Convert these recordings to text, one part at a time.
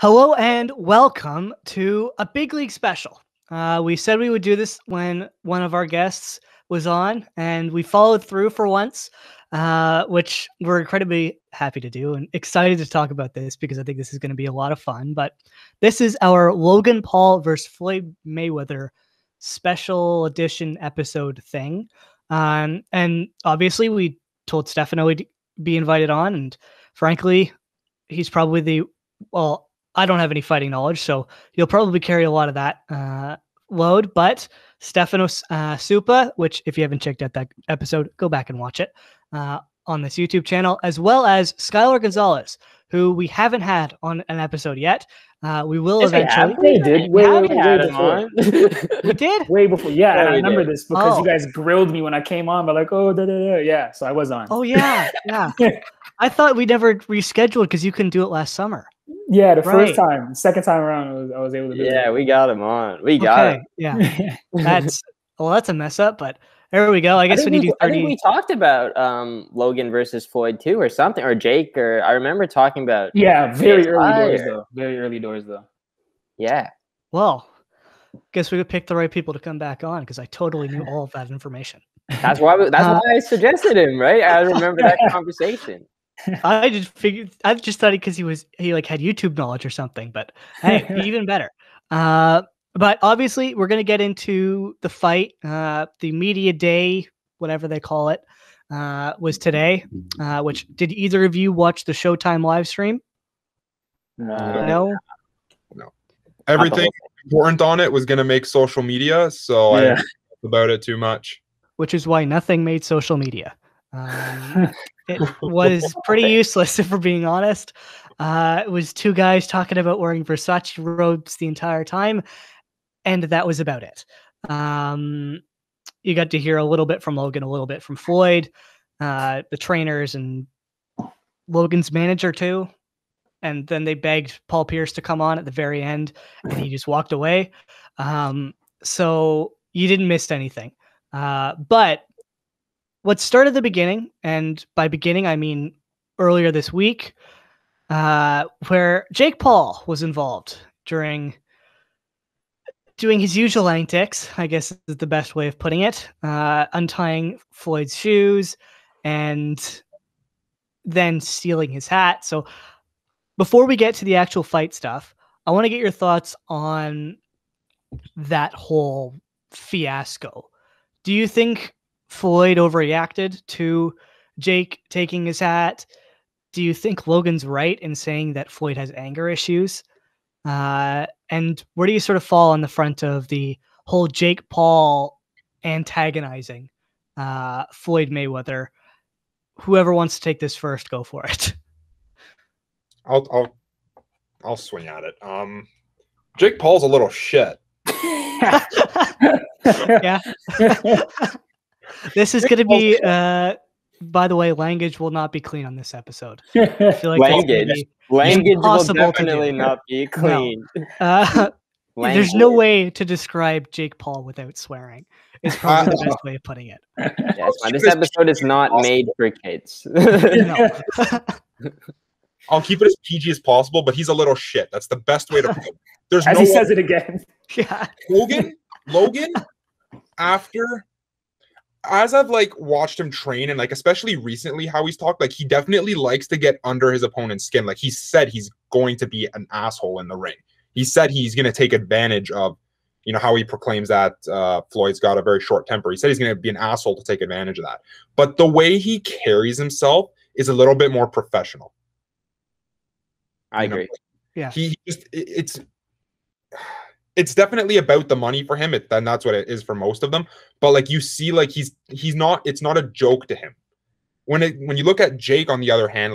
Hello and welcome to a big league special. We said we would do this when one of our guests was on, and we followed through for once, which we're incredibly happy to do and excited to talk about this because I think this is going to be a lot of fun. But this is our Logan Paul versus Floyd Mayweather special edition episode thing. And obviously, we told Stefano he'd be invited on, and frankly, he's probably I don't have any fighting knowledge, so you'll probably carry a lot of that load. But Stefano Supa, which if you haven't checked out that episode, go back and watch it on this YouTube channel, as well as Skylar Gonzalez, who we haven't had on an episode yet. We will eventually. We did. Way before. We did? Way before. Yeah, and I remember this because you guys grilled me when I came on, but like, yeah. So I was on. Oh, yeah. Yeah. I thought we never rescheduled because you couldn't do it last summer. Yeah, the first time. Second time around, I was able to do it. Yeah, we got him on. We got him. Yeah. That's a mess up, but there we go. I guess when you do 30... I think we talked about Logan versus Floyd too, or something, or Jake, or I remember talking about... Yeah, very early doors, though. Very early doors, though. Yeah. Well, guess we could pick the right people to come back on because I totally knew all of that information. That's why I suggested him, right? I remember that conversation. I just thought because he had YouTube knowledge or something, but hey, even better. But obviously we're going to get into the fight. The media day, whatever they call it, was today, which did either of you watch the Showtime live stream? No. Everything important on it was going to make social media, so I didn't think about it too much. Which is why nothing made social media. It was pretty useless, if we're being honest. It was two guys talking about wearing Versace robes the entire time, and that was about it. You got to hear a little bit from Logan, a little bit from Floyd, the trainers, and Logan's manager too. And then they begged Paul Pierce to come on at the very end, and he just walked away. So you didn't miss anything. But let's start at the beginning, and by beginning, I mean earlier this week, where Jake Paul was involved during doing his usual antics, I guess is the best way of putting it, untying Floyd's shoes and then stealing his hat. So before we get to the actual fight stuff, I want to get your thoughts on that whole fiasco. Do you think Floyd overreacted to Jake taking his hat? Do you think Logan's right in saying that Floyd has anger issues? And where do you sort of fall on the front of the whole Jake Paul antagonizing Floyd Mayweather? Whoever wants to take this first, go for it. I'll swing at it. Jake Paul's a little shit. Yeah. This is going to be, by the way, language will not be clean on this episode. I feel like language will definitely not be clean. No. There's no way to describe Jake Paul without swearing. It's probably the best way of putting it. Yes, this episode is not made for kids. No. I'll keep it as PG as possible, but he's a little shit. That's the best way to put it. There's As he says it again. Yeah. Logan, as I've watched him train and especially recently how he's talked, he definitely likes to get under his opponent's skin. He said he's going to be an asshole in the ring. He said he's going to take advantage of, how he proclaims that Floyd's got a very short temper. He said he's going to be an asshole to take advantage of that. But the way he carries himself is a little bit more professional. I agree. Yeah. It's definitely about the money for him. And that's what it is for most of them. But you see, he's not. It's not a joke to him. When you look at Jake, on the other hand,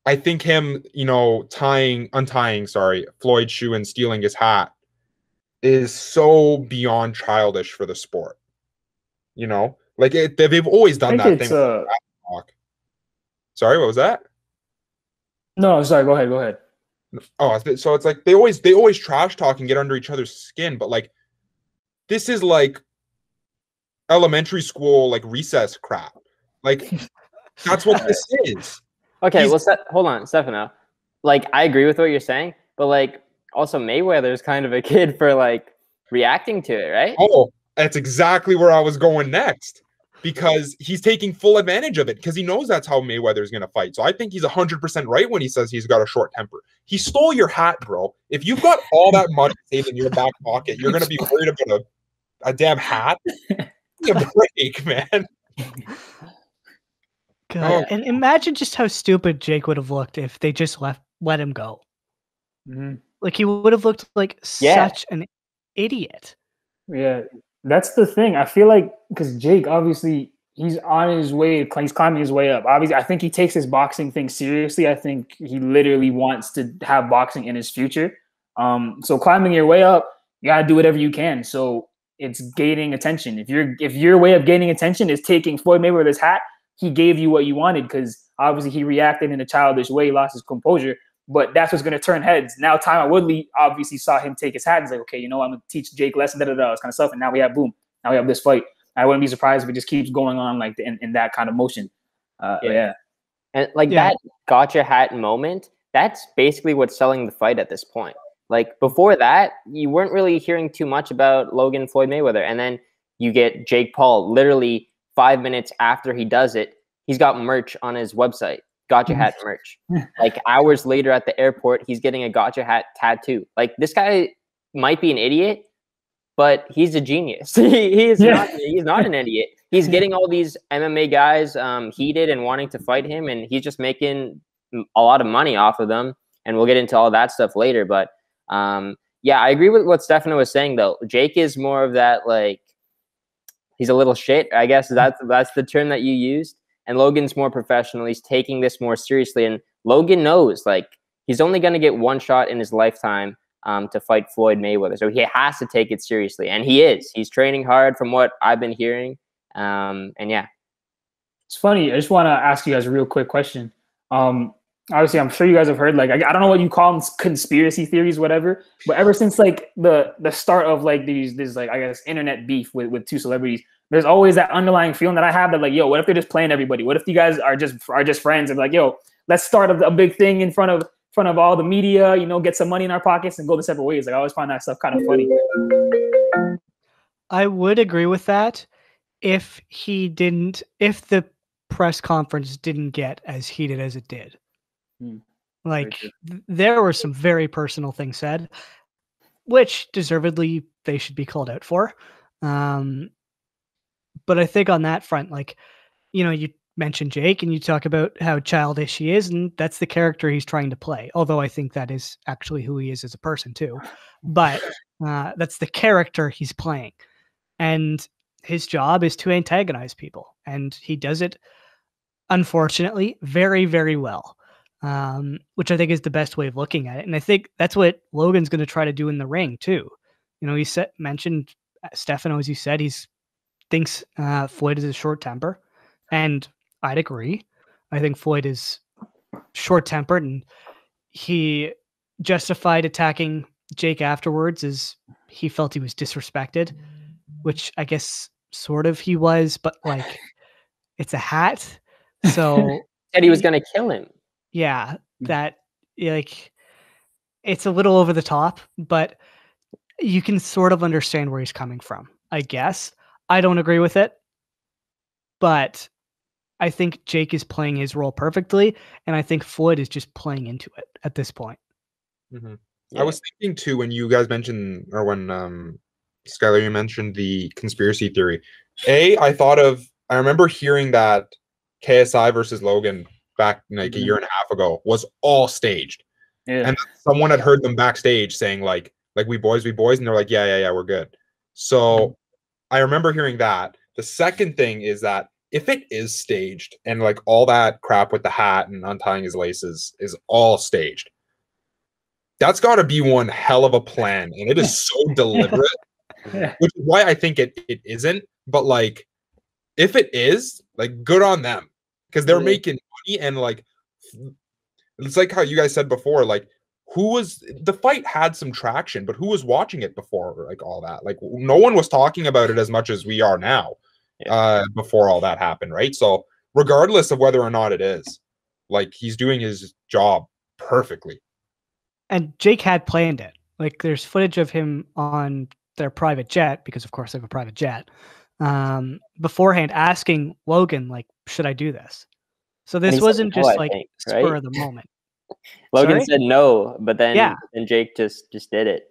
I think him, untying Floyd's shoe and stealing his hat is so beyond childish for the sport. They've always done that thing. Sorry, what was that? No, sorry. Go ahead. Oh, so it's they always trash talk and get under each other's skin, but this is elementary school recess crap. That's what this is. Okay, hold on, Stefano. like I agree with what you're saying, but like also Mayweather's kind of a kid for like reacting to it, right? Oh, that's exactly where I was going next. Because he's taking full advantage of it because he knows that's how Mayweather is going to fight. So I think he's 100% right when he says he's got a short temper. He stole your hat, bro. If you've got all that money saved in your back pocket, you're going to be worried about a damn hat? Give me a break, man. God. And imagine just how stupid Jake would have looked if they just let him go. Mm-hmm. Like, he would have looked like such an idiot. Yeah, that's the thing. I feel like because Jake, obviously, he's on his way. He's climbing his way up. Obviously, I think he takes his boxing thing seriously. I think he literally wants to have boxing in his future. So climbing your way up, you gotta do whatever you can. So it's gaining attention. If your way of gaining attention is taking Floyd Mayweather's hat, he gave you what you wanted because obviously he reacted in a childish way, lost his composure. But that's what's going to turn heads. Now, Tyron Woodley obviously saw him take his hat and he's like, okay, you know, I'm going to teach Jake lesson, this kind of stuff. And now we have Now we have this fight. I wouldn't be surprised if it just keeps going on like in that kind of motion. Yeah. And like that gotcha hat moment, that's basically what's selling the fight at this point. Like before that, you weren't really hearing too much about Logan Floyd Mayweather. And then you get Jake Paul literally 5 minutes after he does it, he's got merch on his website. Gotcha hat merch. Like hours later at the airport, he's getting a gotcha hat tattoo. Like this guy might be an idiot, but he's a genius. He's not an idiot. He's getting all these MMA guys heated and wanting to fight him, and he's just making a lot of money off of them. And we'll get into all that stuff later. But yeah, I agree with what Stefano was saying though. Jake is more of that, like, he's a little shit, I guess that's the term that you used. And Logan's more professional. He's taking this more seriously. And Logan knows, like, he's only going to get one shot in his lifetime to fight Floyd Mayweather. So he has to take it seriously. And he is. He's training hard from what I've been hearing. And yeah. It's funny. I just want to ask you guys a real quick question. Obviously, I'm sure you guys have heard, like, I don't know what you call them, conspiracy theories, whatever. But ever since, like, the start of, like, this, like, I guess, internet beef with two celebrities, there's always that underlying feeling that I have that, like, yo, what if they're just playing everybody? What if you guys are just friends and like, yo, let's start a big thing in front of all the media, you know, get some money in our pockets and go the separate ways. Like, I always find that stuff kind of funny. I would agree with that if the press conference didn't get as heated as it did. Like, there were some very personal things said, which deservedly they should be called out for. But I think on that front, like, you know, you mentioned Jake and you talk about how childish he is, and that's the character he's trying to play. Although I think that is actually who he is as a person too. But that's the character he's playing. And his job is to antagonize people. And he does it, unfortunately, very, very well. Which I think is the best way of looking at it. And I think that's what Logan's going to try to do in the ring too. You know, he mentioned Stefano, as you said, thinks Floyd is a short temper, and I'd agree. I think Floyd is short tempered, and he justified attacking Jake afterwards as he felt he was disrespected, which I guess sort of he was, but like, it's a hat. So said he was going to kill him. Yeah, that, like, it's a little over the top, but you can sort of understand where he's coming from, I guess. I don't agree with it, but I think Jake is playing his role perfectly, and I think Floyd is just playing into it at this point. Mm-hmm. Yeah. I was thinking too, when you guys mentioned, or when Skylar, you mentioned the conspiracy theory. I remember hearing that KSI versus Logan back like a year and a half ago was all staged. Yeah. And someone had heard them backstage saying like we boys, and they're like, yeah, we're good. So I remember hearing that. The second thing is that if it is staged and like all that crap with the hat and untying his laces is all staged, that's got to be one hell of a plan, and it is so deliberate, which is why I think it isn't. But like, if it is, like, good on them, because they're making money, and like, it's like how you guys said before, like, the fight had some traction, but who was watching it before, like, all that? Like, no one was talking about it as much as we are now, before all that happened, right? So regardless of whether or not it is, like, he's doing his job perfectly. And Jake had planned it. Like, there's footage of him on their private jet, because of course they have a private jet, beforehand asking Logan, like, should I do this? So And he this said wasn't no, just I like think, spur right? of the moment. Logan Sorry? said no, but Yeah. then Jake just did it.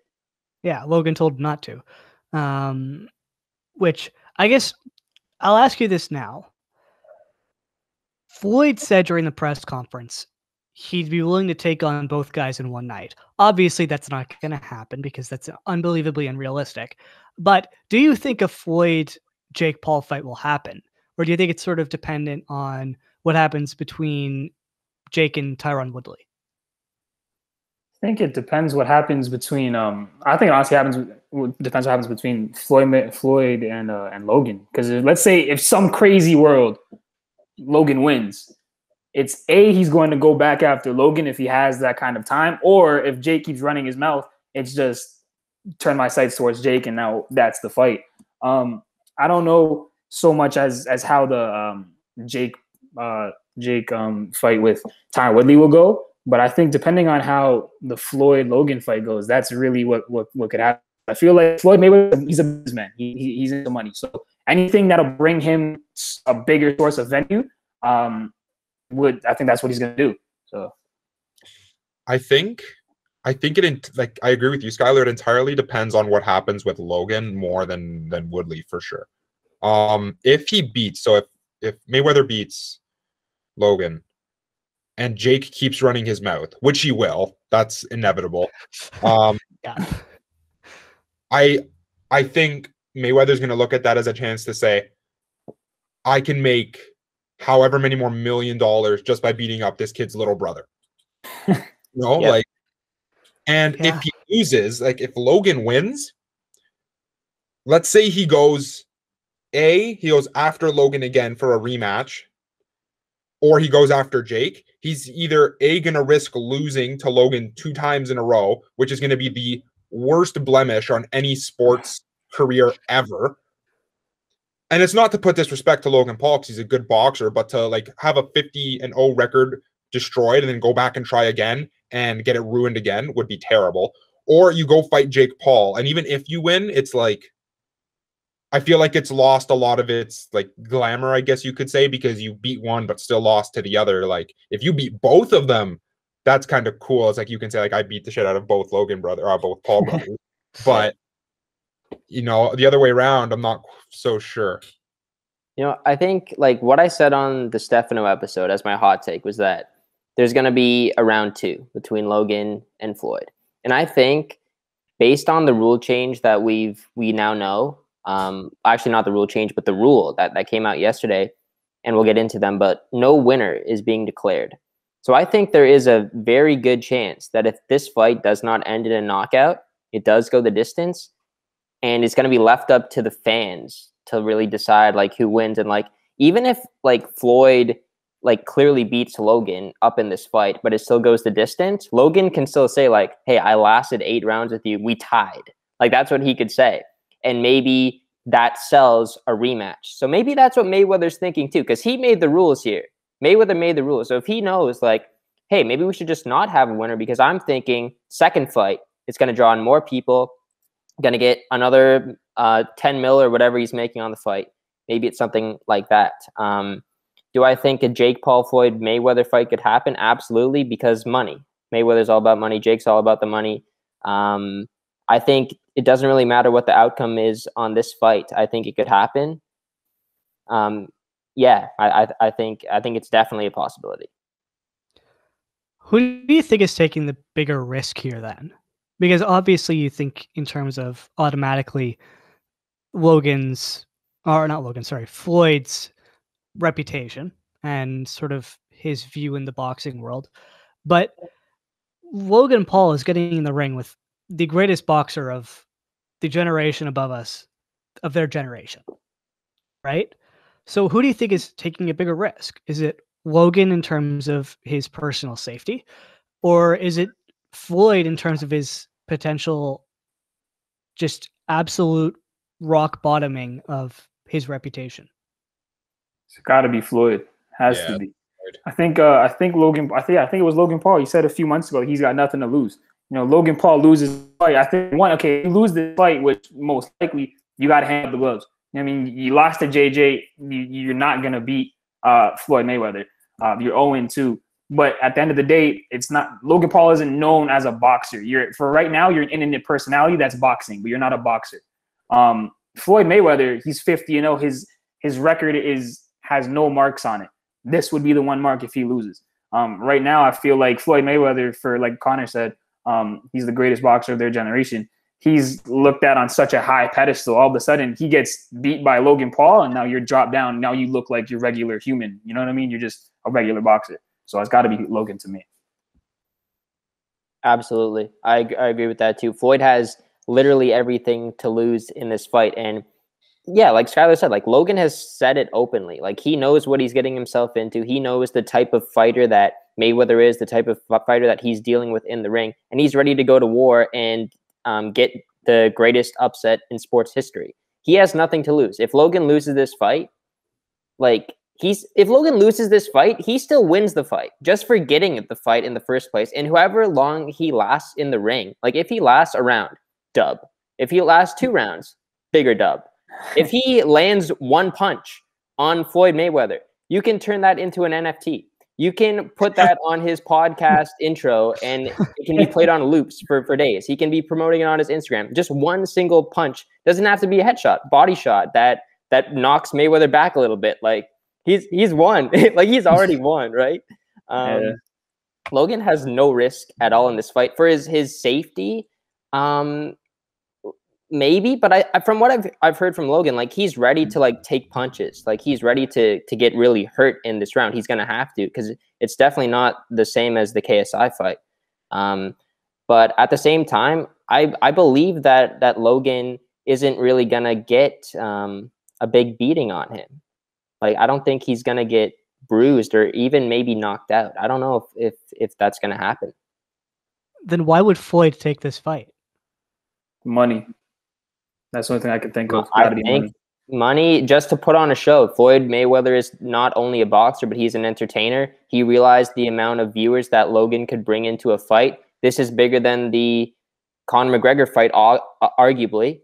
Yeah, Logan told him not to. Which I guess I'll ask you this now. Floyd said during the press conference he'd be willing to take on both guys in one night. Obviously, that's not going to happen because that's unbelievably unrealistic. But do you think a Floyd Jake Paul fight will happen? Or do you think it's sort of dependent on what happens between Jake and Tyron Woodley? I think it depends what happens between. I think it honestly depends what happens between Floyd and Logan. Because let's say if some crazy world Logan wins, it's he's going to go back after Logan if he has that kind of time, or if Jake keeps running his mouth, it's just turn my sights towards Jake, and now that's the fight. I don't know so much as how the Jake fight with Tyron Woodley will go, but I think depending on how the Floyd Logan fight goes, that's really what could happen. I feel like Floyd Mayweather, he's a businessman. He's into money, so anything that'll bring him a bigger source of venue, I think that's what he's gonna do. So I think it like I agree with you, Skylar. It entirely depends on what happens with Logan more than Woodley for sure. If he beats, so if Mayweather beats Logan and Jake keeps running his mouth, which he will, that's inevitable. Yeah. I think Mayweather's going to look at that as a chance to say, I can make however many more $1 million just by beating up this kid's little brother. Like, and if he loses, like if Logan wins, let's say he goes after Logan again for a rematch, or he goes after Jake. He's either going to risk losing to Logan 2 times in a row, which is going to be the worst blemish on any sports career ever. And it's not to put disrespect to Logan Paul because he's a good boxer, but to like have a 50-0 record destroyed and then go back and try again and get it ruined again would be terrible. Or you go fight Jake Paul, and even if you win, it's like, I feel like it's lost a lot of its like glamour, I guess you could say, because you beat one but still lost to the other. Like if you beat both of them, that's kind of cool. It's like you can say like I beat the shit out of both Paul brothers. But the other way around, I'm not so sure. I think like what I said on the Stefano episode as my hot take was that there's going to be a round 2 between Logan and Floyd. And I think based on the rule change that we now know, actually not the rule change, but the rule that came out yesterday, and we'll get into them, but no winner is being declared. So I think there is a very good chance that if this fight does not end in a knockout, it does go the distance, and it's going to be left up to the fans to really decide like who wins. And like, even if like Floyd like clearly beats Logan up in this fight, but it still goes the distance, Logan can still say like, hey, I lasted 8 rounds with you. We tied. Like that's what he could say. And maybe that sells a rematch. So maybe that's what Mayweather's thinking too, because he made the rules here. Mayweather made the rules. So if he knows like, hey, maybe we should just not have a winner because I'm thinking second fight, it's going to draw in more people, going to get another 10 mil or whatever he's making on the fight. Maybe it's something like that. Do I think a Jake Paul Floyd Mayweather fight could happen? Absolutely, because money. Mayweather's all about money. Jake's all about the money. I think it doesn't really matter what the outcome is on this fight. I think it could happen. I think it's definitely a possibility. Who do you think is taking the bigger risk here then? Because obviously you think in terms of automatically Floyd's reputation and sort of his view in the boxing world. But Logan Paul is getting in the ring with the greatest boxer of the generation above us, of their generation, right? So who do you think is taking a bigger risk? Is it Logan in terms of his personal safety? Or is it Floyd in terms of his potential just absolute rock bottoming of his reputation? It's got to be Floyd. Has to be. I think it was Logan Paul. He said a few months ago he's got nothing to lose. You know, Logan Paul loses the fight. I think you lose the fight, which most likely you got to hang up the gloves. I mean, you lost to JJ. You're not gonna beat Floyd Mayweather. You're 0-2. But at the end of the day, it's not. Logan Paul isn't known as a boxer. For right now, you're an internet personality that's boxing, but you're not a boxer. Floyd Mayweather, he's 50. His record has no marks on it. This would be the one mark if he loses. Right now, I feel like Floyd Mayweather, for like Connor said, he's the greatest boxer of their generation. He's looked at on such a high pedestal. All of a sudden, he gets beat by Logan Paul, and now you're dropped down. Now you look like your regular human. You know what I mean? You're just a regular boxer. So it's got to be Logan to me. Absolutely. I agree with that too. Floyd has literally everything to lose in this fight. And yeah, like Skylar said, like Logan has said it openly. Like he knows what he's getting himself into. He knows the type of fighter that Mayweather is, the type of fighter that he's dealing with in the ring. And he's ready to go to war and get the greatest upset in sports history. He has nothing to lose. If Logan loses this fight, if Logan loses this fight, he still wins the fight just for getting the fight in the first place. And however long he lasts in the ring, like if he lasts a round, dub. If he lasts 2 rounds, bigger dub. If he lands 1 punch on Floyd Mayweather, you can turn that into an NFT. You can put that on his podcast intro and it can be played on loops for days. He can be promoting it on his Instagram. Just 1 single punch. Doesn't have to be a headshot, body shot that knocks Mayweather back a little bit. Like he's won. Like he's already won, right? Logan has no risk at all in this fight. For his safety, maybe, but from what I've heard from Logan, like he's ready to like take punches. Like he's ready to get really hurt in this round. He's gonna have to, because it's definitely not the same as the KSI fight. But at the same time, I believe that Logan isn't really gonna get a big beating on him. Like I don't think he's gonna get bruised or even maybe knocked out. I don't know if that's gonna happen. Then why would Floyd take this fight? Money. That's the only thing I can think of. I think money just to put on a show. Floyd Mayweather is not only a boxer, but he's an entertainer. He realized the amount of viewers that Logan could bring into a fight. This is bigger than the Conor McGregor fight, arguably.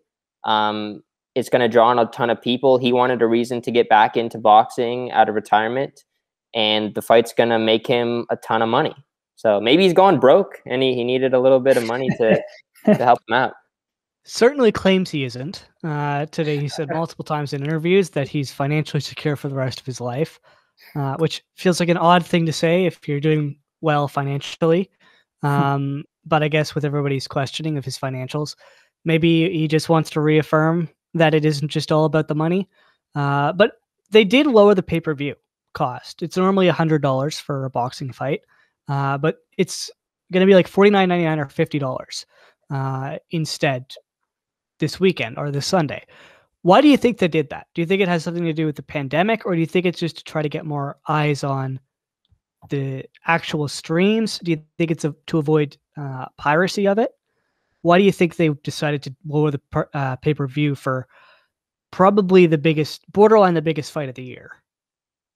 It's going to draw on a ton of people. He wanted a reason to get back into boxing out of retirement, and the fight's going to make him a ton of money. So maybe he's going broke, and he needed a little bit of money to help him out. Certainly claims he isn't. Today he said multiple times in interviews that he's financially secure for the rest of his life, which feels like an odd thing to say if you're doing well financially. But I guess with everybody's questioning of his financials, maybe he just wants to reaffirm that it isn't just all about the money. But they did lower the pay-per-view cost. It's normally $100 for a boxing fight, but it's going to be like $49.99 or $50 instead this weekend or this Sunday. Why do you think they did that? Do you think it has something to do with the pandemic, or do you think it's just to try to get more eyes on the actual streams? Do you think it's to avoid piracy of it? Why do you think they decided to lower the pay-per-view for probably borderline the biggest fight of the year?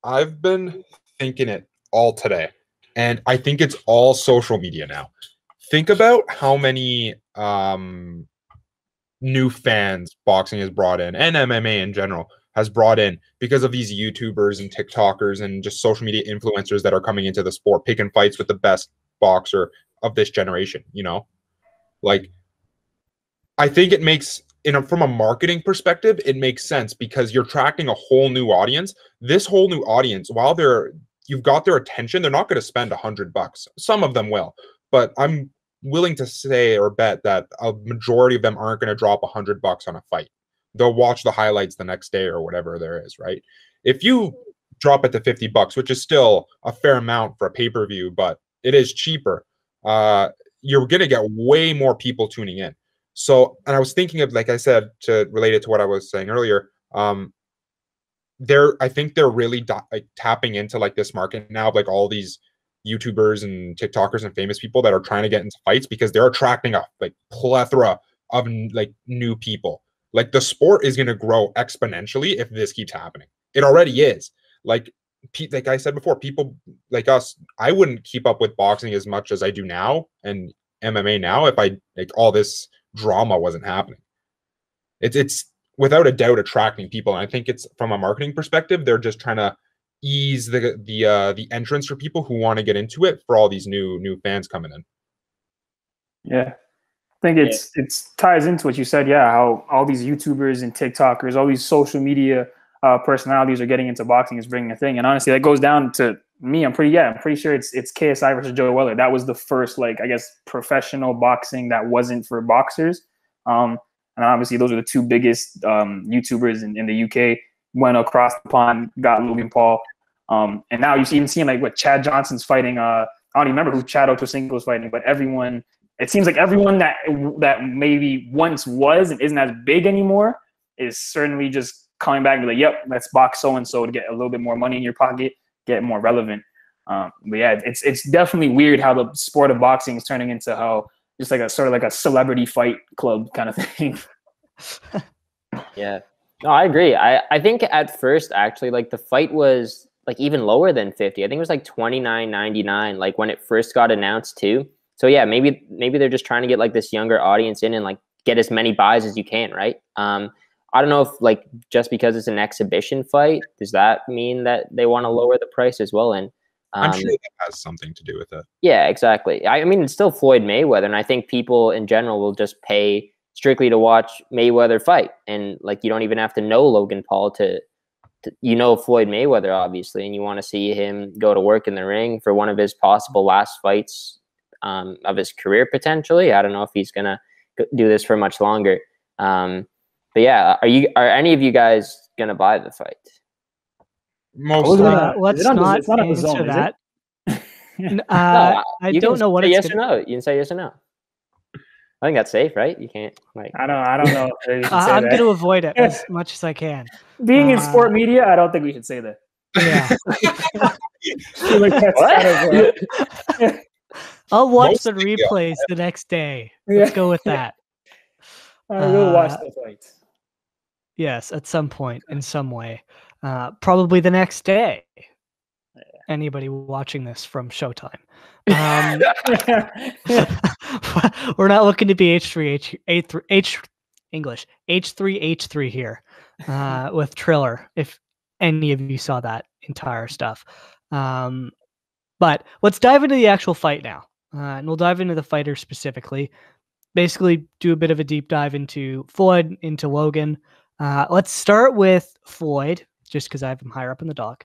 I've been thinking it all today, and I think it's all social media now. Think about how many new fans boxing has brought in, and MMA in general has brought in, because of these YouTubers and TikTokers and just social media influencers that are coming into the sport, picking fights with the best boxer of this generation. You know, like I think it makes, from a marketing perspective, it makes sense, because you're attracting a whole new audience. This whole new audience, while you've got their attention, they're not going to spend $100. Some of them will, but I'm willing to say or bet that a majority of them aren't going to drop $100 on a fight. They'll watch the highlights the next day or whatever there is, right? If you drop it to $50, which is still a fair amount for a pay-per-view, but it is cheaper, you're going to get way more people tuning in. So, and I was thinking of, like I said, to relate it to what I was saying earlier, I think they're really tapping into like this market now, like all these YouTubers and TikTokers and famous people that are trying to get into fights, because they're attracting a like plethora of like new people. Like the sport is going to grow exponentially if this keeps happening. It already is. Like like I said before, people like us, I wouldn't keep up with boxing as much as I do now and MMA now if I like all this drama wasn't happening. It's without a doubt attracting people, and I think it's from a marketing perspective, they're just trying to ease the entrance for people who want to get into it for all these new fans coming in. Yeah. I think it's ties into what you said. Yeah, how all these YouTubers and TikTokers, all these social media personalities are getting into boxing is bringing a thing. And honestly, that goes down to me. I'm pretty sure it's KSI versus Joe Weller. That was the first, like, I guess, professional boxing that wasn't for boxers. And obviously, those are the two biggest YouTubers in the UK. Went across the pond, got Logan Paul, and now you even seeing like what Chad Johnson's fighting. I don't even remember who Chad Ochocinco was fighting, but everyone. It seems like everyone that maybe once was and isn't as big anymore is certainly just coming back and be like, yep, let's box so-and-so to get a little bit more money in your pocket, get more relevant. But yeah, it's definitely weird how the sport of boxing is turning into how just like a sort of like a celebrity fight club kind of thing. Yeah, no, I agree. I think at first, actually, like the fight was like even lower than 50. I think it was like $29.99, like when it first got announced too. So yeah, maybe they're just trying to get like this younger audience in and like get as many buys as you can, right? I don't know if like just because it's an exhibition fight, does that mean that they want to lower the price as well? And I'm sure that has something to do with it. Yeah, exactly. I mean, it's still Floyd Mayweather, and I think people in general will just pay strictly to watch Mayweather fight, and like you don't even have to know Logan Paul to Floyd Mayweather, obviously, and you want to see him go to work in the ring for one of his possible last fights of his career, potentially. I don't know if he's gonna do this for much longer. But yeah, are any of you guys gonna buy the fight? Let's not answer that. I don't know what it's yes or no. You can say yes or no. I think that's safe, right? You can't like. I don't know. I'm going to avoid it as much as I can. Being in sport media, I don't think we should say that. Yeah. I'll watch the replays the next day. Let's go with that. I will watch the fight. Yes, at some point, in some way. Probably the next day. Anybody watching this from Showtime. We're not looking to be H3H3 here with Triller, if any of you saw that entire stuff. But let's dive into the actual fight now. And we'll dive into the fighter specifically. Basically, do a bit of a deep dive into Floyd, into Logan. Let's start with Floyd, just because I have him higher up in the dock.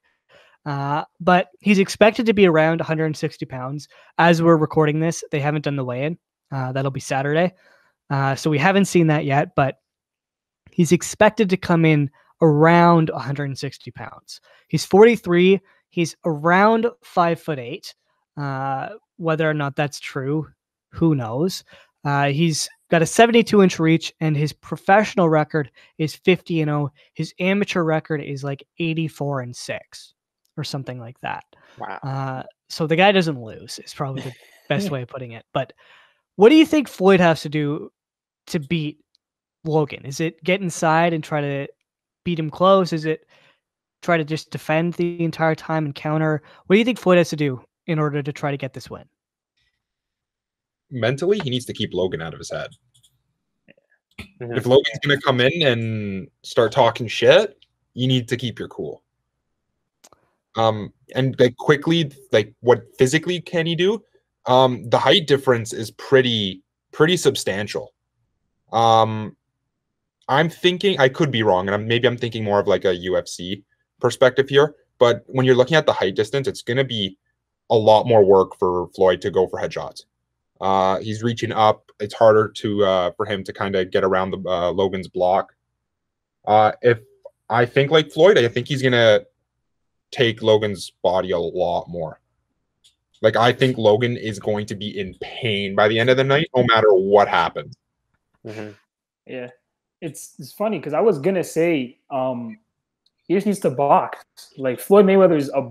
But he's expected to be around 160 pounds. As we're recording this, they haven't done the weigh-in. That'll be Saturday. So we haven't seen that yet, but he's expected to come in around 160 pounds. He's 43. He's around 5'8". Whether or not that's true, who knows? He's got a 72-inch reach, and his professional record is 50-0. His amateur record is like 84-6 or something like that. Wow. So the guy doesn't lose is probably the best way of putting it. But what do you think Floyd has to do to beat Logan? Is it get inside and try to beat him close? Is it try to just defend the entire time and counter? What do you think Floyd has to do in order to try to get this win? Mentally, he needs to keep Logan out of his head. Mm-hmm. If Logan's going to come in and start talking shit, you need to keep your cool. And like quickly, like what physically can he do? The height difference is pretty substantial. I'm thinking, I could be wrong, and maybe I'm thinking more of like a UFC perspective here. But when you're looking at the height distance, it's going to be a lot more work for Floyd to go for headshots. He's reaching up. It's harder for him to kind of get around the Logan's block. If I think like Floyd, I think he's going to take Logan's body a lot more. Like, I think Logan is going to be in pain by the end of the night, no matter what happens. Mm-hmm. Yeah. It's funny because I was going to say he just needs to box. Like, Floyd Mayweather is a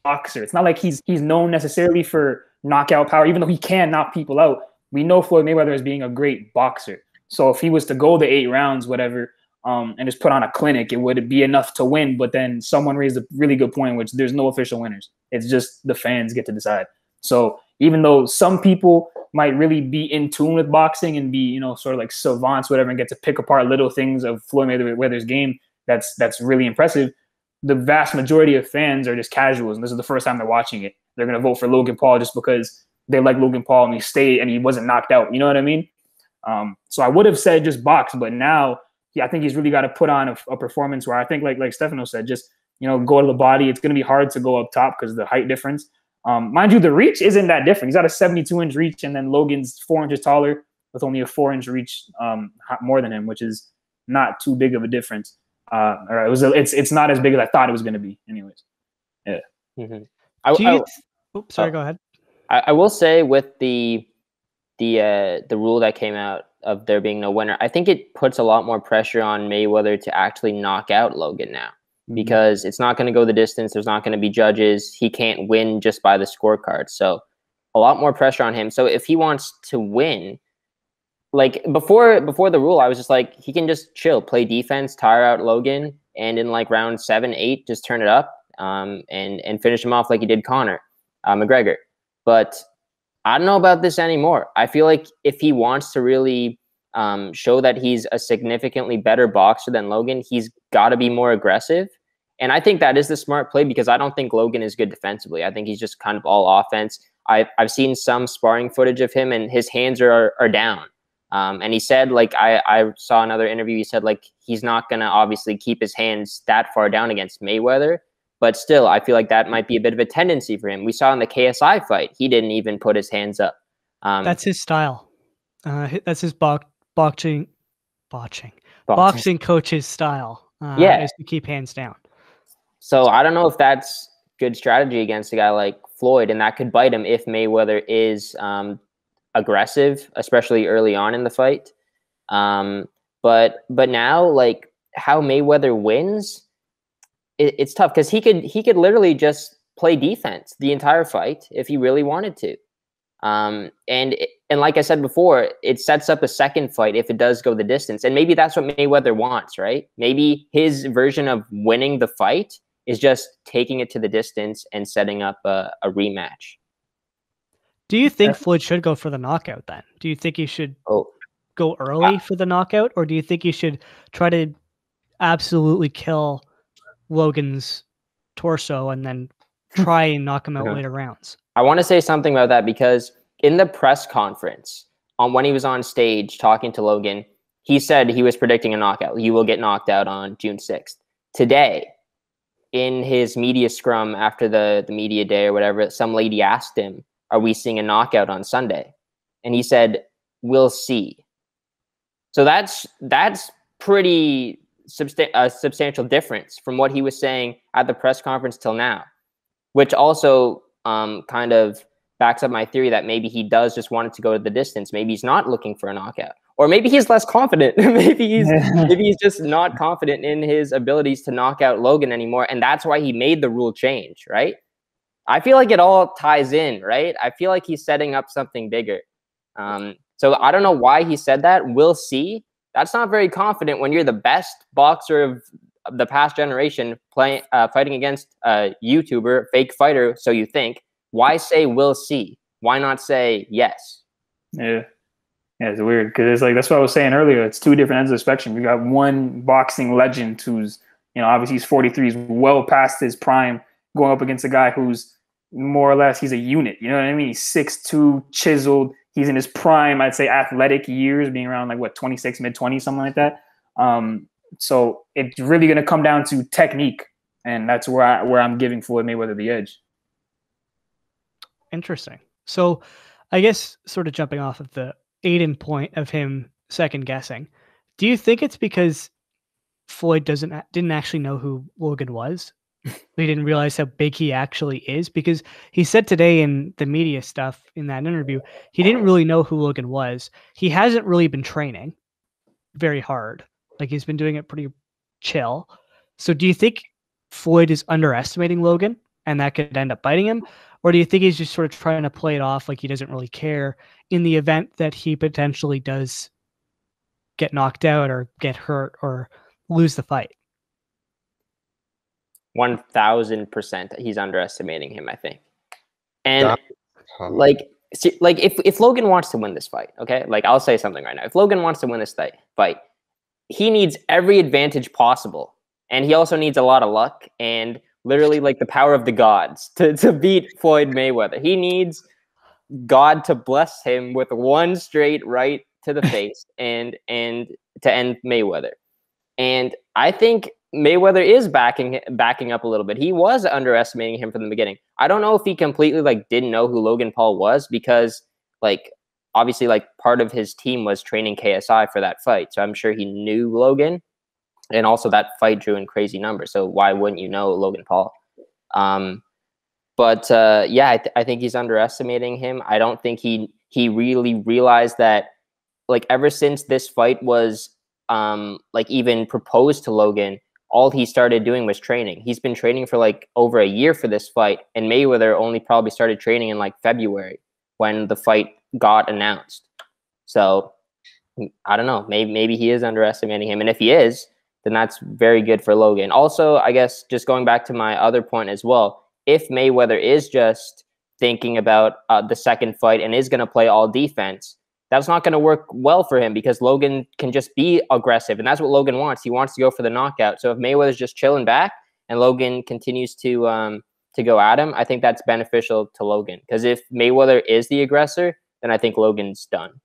boxer. It's not like he's known necessarily for knockout power, even though he can knock people out. We know Floyd Mayweather as being a great boxer. So if he was to go the 8 rounds, whatever, and just put on a clinic, it would be enough to win. But then someone raised a really good point, which there's no official winners. It's just the fans get to decide. So even though some people might really be in tune with boxing and be, you know, sort of like savants, whatever, and get to pick apart little things of Floyd Mayweather's game, that's really impressive. The vast majority of fans are just casuals, and this is the first time they're watching it. They're going to vote for Logan Paul just because they like Logan Paul and he stayed and he wasn't knocked out. You know what I mean? So I would have said just box, but now I think he's really got to put on a performance where I think, like Stefano said, just, you know, go to the body. It's going to be hard to go up top because of the height difference. Mind you, the reach isn't that different. He's got a 72-inch reach, and then Logan's 4 inches taller with only a 4-inch reach more than him, which is not too big of a difference. It's not as big as I thought it was going to be. Anyways, yeah. Mm-hmm. Sorry, go ahead. I will say with the rule that came out of there being no winner, I think it puts a lot more pressure on Mayweather to actually knock out Logan now, because it's not going to go the distance. There's not going to be judges. He can't win just by the scorecard. So a lot more pressure on him. So if he wants to win, like before the rule, I was just like, he can just chill, play defense, tire out Logan, and in like round 7, 8, just turn it up and finish him off like he did Conor McGregor. But I don't know about this anymore. I feel like if he wants to really show that he's a significantly better boxer than Logan, he's got to be more aggressive. And I think that is the smart play, because I don't think Logan is good defensively. I think he's just kind of all offense. I've seen some sparring footage of him, and his hands are down. And he said, like, I saw another interview, he said, like, he's not going to obviously keep his hands that far down against Mayweather. But still, I feel like that might be a bit of a tendency for him. We saw in the KSI fight, he didn't even put his hands up. That's his style. That's his boxing coach's style. Is to keep hands down. So I don't know if that's good strategy against a guy like Floyd, and that could bite him if Mayweather is aggressive, especially early on in the fight. But now, like, how Mayweather wins, it's tough, because he could literally just play defense the entire fight if he really wanted to. And like I said before, it sets up a second fight if it does go the distance. And maybe that's what Mayweather wants, right? Maybe his version of winning the fight is just taking it to the distance and setting up a rematch. Do you think Floyd should go for the knockout then? Do you think he should go early for the knockout, or do you think he should try to absolutely kill Logan's torso and then try and knock him out later rounds? I want to say something about that, because in the press conference when he was on stage talking to Logan, he said he was predicting a knockout. You will get knocked out on June 6th. Today, in his media scrum after the media day or whatever, some lady asked him, are we seeing a knockout on Sunday? And he said, we'll see. So that's pretty substantial difference from what he was saying at the press conference till now, which also kind of backs up my theory that maybe he does just want it to go to the distance. Maybe he's not looking for a knockout, or maybe he's less confident. maybe he's just not confident in his abilities to knock out Logan anymore, and that's why he made the rule change, right? I feel like it all ties in, right? I feel like he's setting up something bigger. So I don't know why he said that. We'll see. That's not very confident when you're the best boxer of the past generation fighting against a YouTuber, fake fighter, so you think. Why say we'll see? Why not say yes? Yeah, it's weird, because it's like, that's what I was saying earlier. It's two different ends of the spectrum. You got one boxing legend who's, you know, obviously he's 43, he's well past his prime, going up against a guy who's more or less, he's a unit. You know what I mean? He's 6'2", chiseled. He's in his prime, I'd say, athletic years, being around like 26, mid-20s, something like that. So it's really going to come down to technique, and that's where I'm giving Floyd Mayweather the edge. Interesting. So I guess sort of jumping off of the Aiden point of him second guessing, do you think it's because Floyd didn't actually know who Logan was? He didn't realize how big he actually is? Because he said today in the media stuff in that interview, he didn't really know who Logan was. He hasn't really been training very hard. Like, he's been doing it pretty chill. So do you think Floyd is underestimating Logan and that could end up biting him? Or do you think he's just sort of trying to play it off like he doesn't really care in the event that he potentially does get knocked out or get hurt or lose the fight. 1000% he's underestimating him, I think. And That- like if Logan wants to win this fight, okay, like I'll say something right now. If Logan wants to win this fight, he needs every advantage possible, and he also needs a lot of luck and literally like the power of the gods to beat Floyd Mayweather. He needs God to bless him with one straight right to the face and to end Mayweather. And I think Mayweather is backing up a little bit. He was underestimating him from the beginning. I don't know if he completely like didn't know who Logan Paul was, because like obviously like part of his team was training KSI for that fight. So I'm sure he knew Logan, and also that fight drew in crazy numbers. So why wouldn't you know Logan Paul? But I think he's underestimating him. I don't think he really realized that like ever since this fight was like even proposed to Logan, all he started doing was training. He's been training for like over a year for this fight, and Mayweather only probably started training in like February when the fight got announced. So I don't know, maybe he is underestimating him, and if he is, then that's very good for Logan. Also, I guess just going back to my other point as well, if Mayweather is just thinking about the second fight and is going to play all defense, that's not going to work well for him, because Logan can just be aggressive, and that's what Logan wants. He wants to go for the knockout. So if Mayweather's just chilling back and Logan continues to go at him, I think that's beneficial to Logan, because if Mayweather is the aggressor, then I think Logan's done.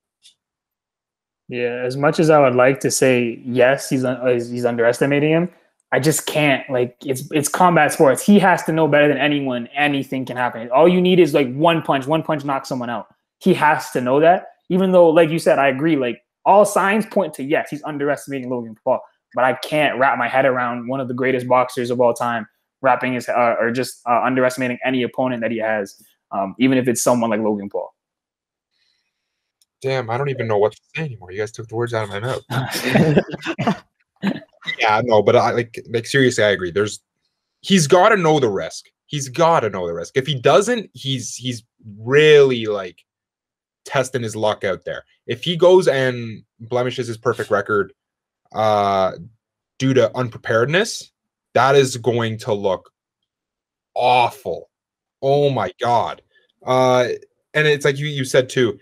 Yeah, as much as I would like to say yes, he's underestimating him, I just can't. Like it's combat sports. He has to know better than anyone. Anything can happen. All you need is like one punch knocks someone out. He has to know that. Even though, like you said, I agree. Like all signs point to yes, he's underestimating Logan Paul. But I can't wrap my head around one of the greatest boxers of all time wrapping his or just underestimating any opponent that he has, even if it's someone like Logan Paul. Damn, I don't even know what to say anymore. You guys took the words out of my mouth. Yeah, no, but I like seriously, I agree. He's got to know the risk. He's got to know the risk. If he doesn't, he's really like testing his luck out there. If he goes and blemishes his perfect record due to unpreparedness, that is going to look awful. Oh my God. And it's like you said too,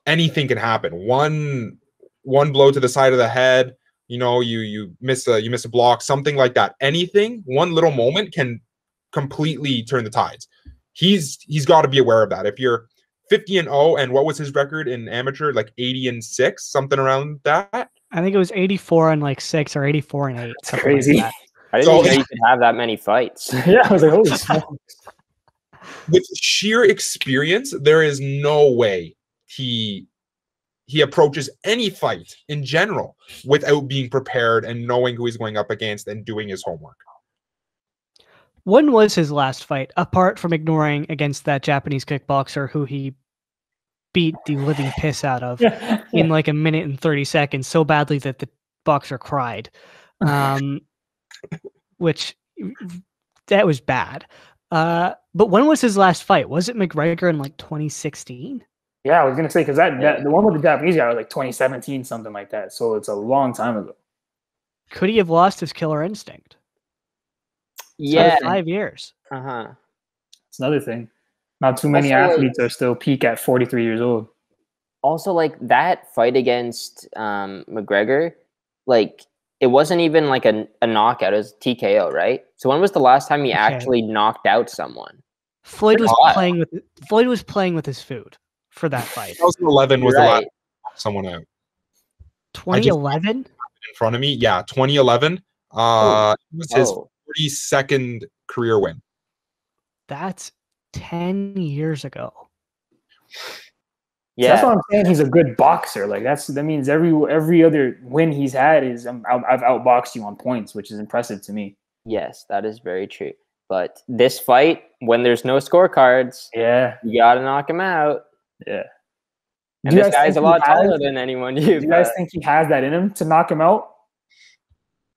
anything can happen. One blow to the side of the head, you miss a block, something like that. Anything, one little moment can completely turn the tides. He's got to be aware of that. If you're 50-0, and what was his record in amateur? Like 80-6, something around that. I think it was 84-6 or 84-8. That's crazy. Like that. I didn't even know you could have that many fights. Yeah, I was like, holy smokes. With sheer experience, there is no way he approaches any fight in general without being prepared and knowing who he's going up against and doing his homework. When was his last fight, apart from ignoring against that Japanese kickboxer who he beat the living piss out of in like a minute and 30 seconds so badly that the boxer cried? Which, that was bad. But when was his last fight? Was it McGregor in like 2016? Yeah, I was gonna say, because that the one with the Japanese guy was like 2017, something like that. So it's a long time ago. Could he have lost his killer instinct? Yeah, 5 years. It's another thing. Not too many Also, athletes are still peak at 43 years old. Also, like that fight against McGregor, like it wasn't even like a knockout; it was TKO, right? So when was the last time he actually knocked out someone? Floyd was playing with his food for that fight. 2011 was the last time someone out. 2011 in front of me, yeah, 2011. It was his 42nd career win. That's 10 years ago. Yeah, so that's what I'm saying. He's a good boxer. Like that means every other win he's had is I've outboxed you on points, which is impressive to me. Yes, that is very true. But this fight, when there's no scorecards, you gotta knock him out. Yeah. And this guy's a lot taller than anyone. Do you guys think he has that in him to knock him out?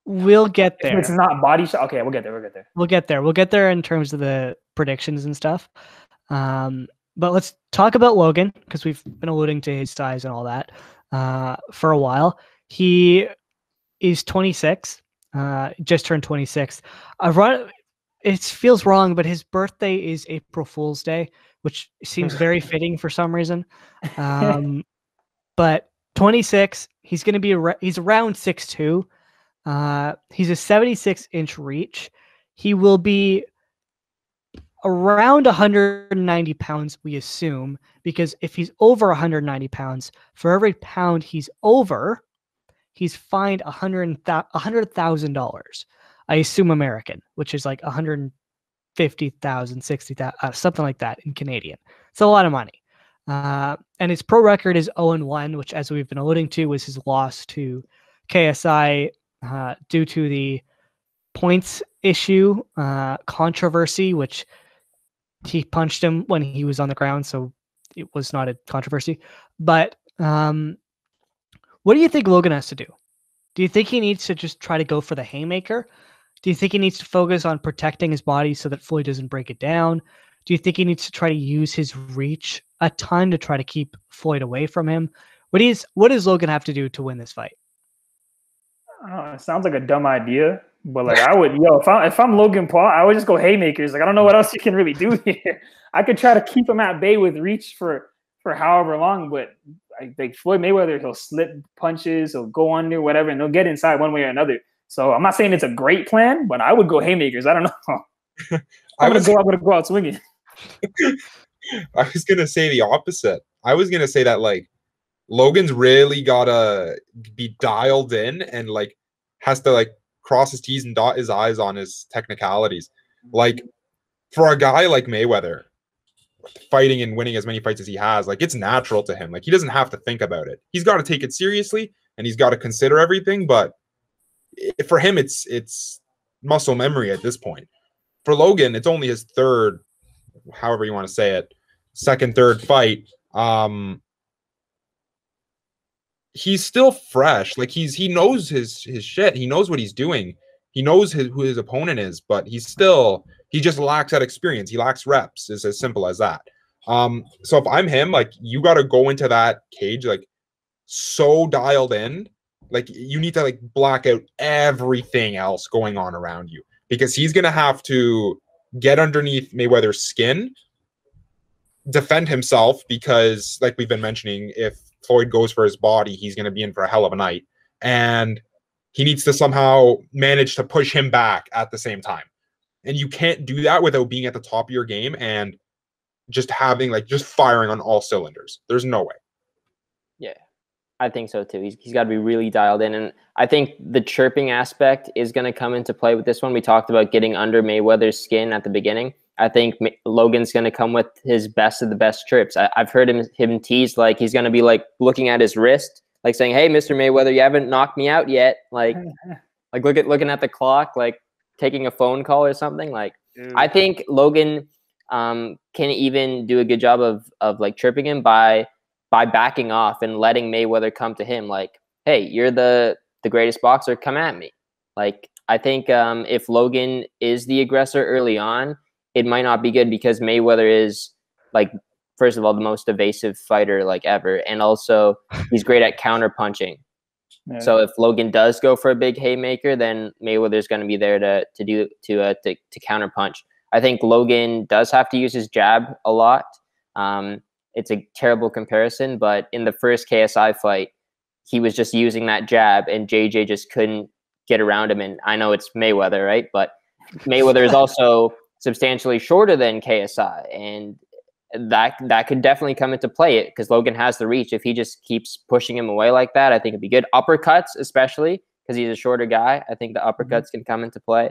We'll get there. If it's not body shot. Okay, we'll get there. We'll get there in terms of the predictions and stuff. But let's talk about Logan, because we've been alluding to his size and all that for a while. He is 26. Just turned 26. It feels wrong, but his birthday is April Fool's Day, which seems very fitting for some reason. But 26, he's going to be he's around 6'2". He's a 76-inch reach. He will be around 190 pounds, we assume, because if he's over 190 pounds, for every pound he's over, he's fined $100,000. I assume American, which is like 150,000, 60,000, something like that in Canadian. It's a lot of money. And his pro record is 0-1, which, as we've been alluding to, was his loss to KSI due to the points issue controversy, which he punched him when he was on the ground, so it was not a controversy. But what do you think Logan has to do? Do you think he needs to just try to go for the haymaker? Do you think he needs to focus on protecting his body so that Floyd doesn't break it down? Do you think he needs to try to use his reach a ton to try to keep Floyd away from him? What does Logan have to do to win this fight? It sounds like a dumb idea, but like I would, if I'm Logan Paul, I would just go haymakers. Like I don't know what else you can really do here. I could try to keep him at bay with reach for however long, but like Floyd Mayweather, he'll slip punches, he'll go under, whatever, and they'll get inside one way or another. So I'm not saying it's a great plan, but I would go haymakers. I don't know. I'm gonna go out swinging. I was gonna say the opposite. I was gonna say that like Logan's really gotta be dialed in and like has to like cross his T's and dot his I's on his technicalities. Like for a guy like Mayweather, fighting and winning as many fights as he has, like it's natural to him. Like he doesn't have to think about it. He's got to take it seriously and he's got to consider everything. But for him, it's muscle memory at this point. For Logan, it's only his third, however you want to say it, second, third fight. He's still fresh. Like he knows his shit. He knows what he's doing. He knows who his opponent is, but he just lacks that experience. He lacks reps. It's as simple as that. So if I'm him, like you got to go into that cage like so dialed in. Like you need to like block out everything else going on around you, because he's gonna have to get underneath Mayweather's skin, defend himself, because like we've been mentioning, if Floyd goes for his body, he's gonna be in for a hell of a night, and he needs to somehow manage to push him back at the same time. And you can't do that without being at the top of your game and just having like just firing on all cylinders. There's no way. Yeah, I think so too. He's got to be really dialed in. And I think the chirping aspect is going to come into play with this one. We talked about getting under Mayweather's skin at the beginning. I think Logan's going to come with his best of the best chirps. I've heard him tease like he's going to be like looking at his wrist, like saying, "Hey, Mr. Mayweather, you haven't knocked me out yet." Like looking at the clock, like taking a phone call or something. Like I think Logan can even do a good job of like chirping him by backing off and letting Mayweather come to him. Like, "Hey, you're the greatest boxer. Come at me." Like I think if Logan is the aggressor early on, it might not be good, because Mayweather is like, first of all, the most evasive fighter like ever, and also he's great at counter punching. Yeah. So if Logan does go for a big haymaker, then Mayweather's going to be there to counter punch. I think Logan does have to use his jab a lot. It's a terrible comparison, but in the first KSI fight, he was just using that jab, and JJ just couldn't get around him. And I know it's Mayweather, right? But Mayweather is also substantially shorter than KSI, and that could definitely come into play, because Logan has the reach. If he just keeps pushing him away like that, I think it'd be good. Uppercuts, especially because he's a shorter guy, I think the uppercuts can come into play.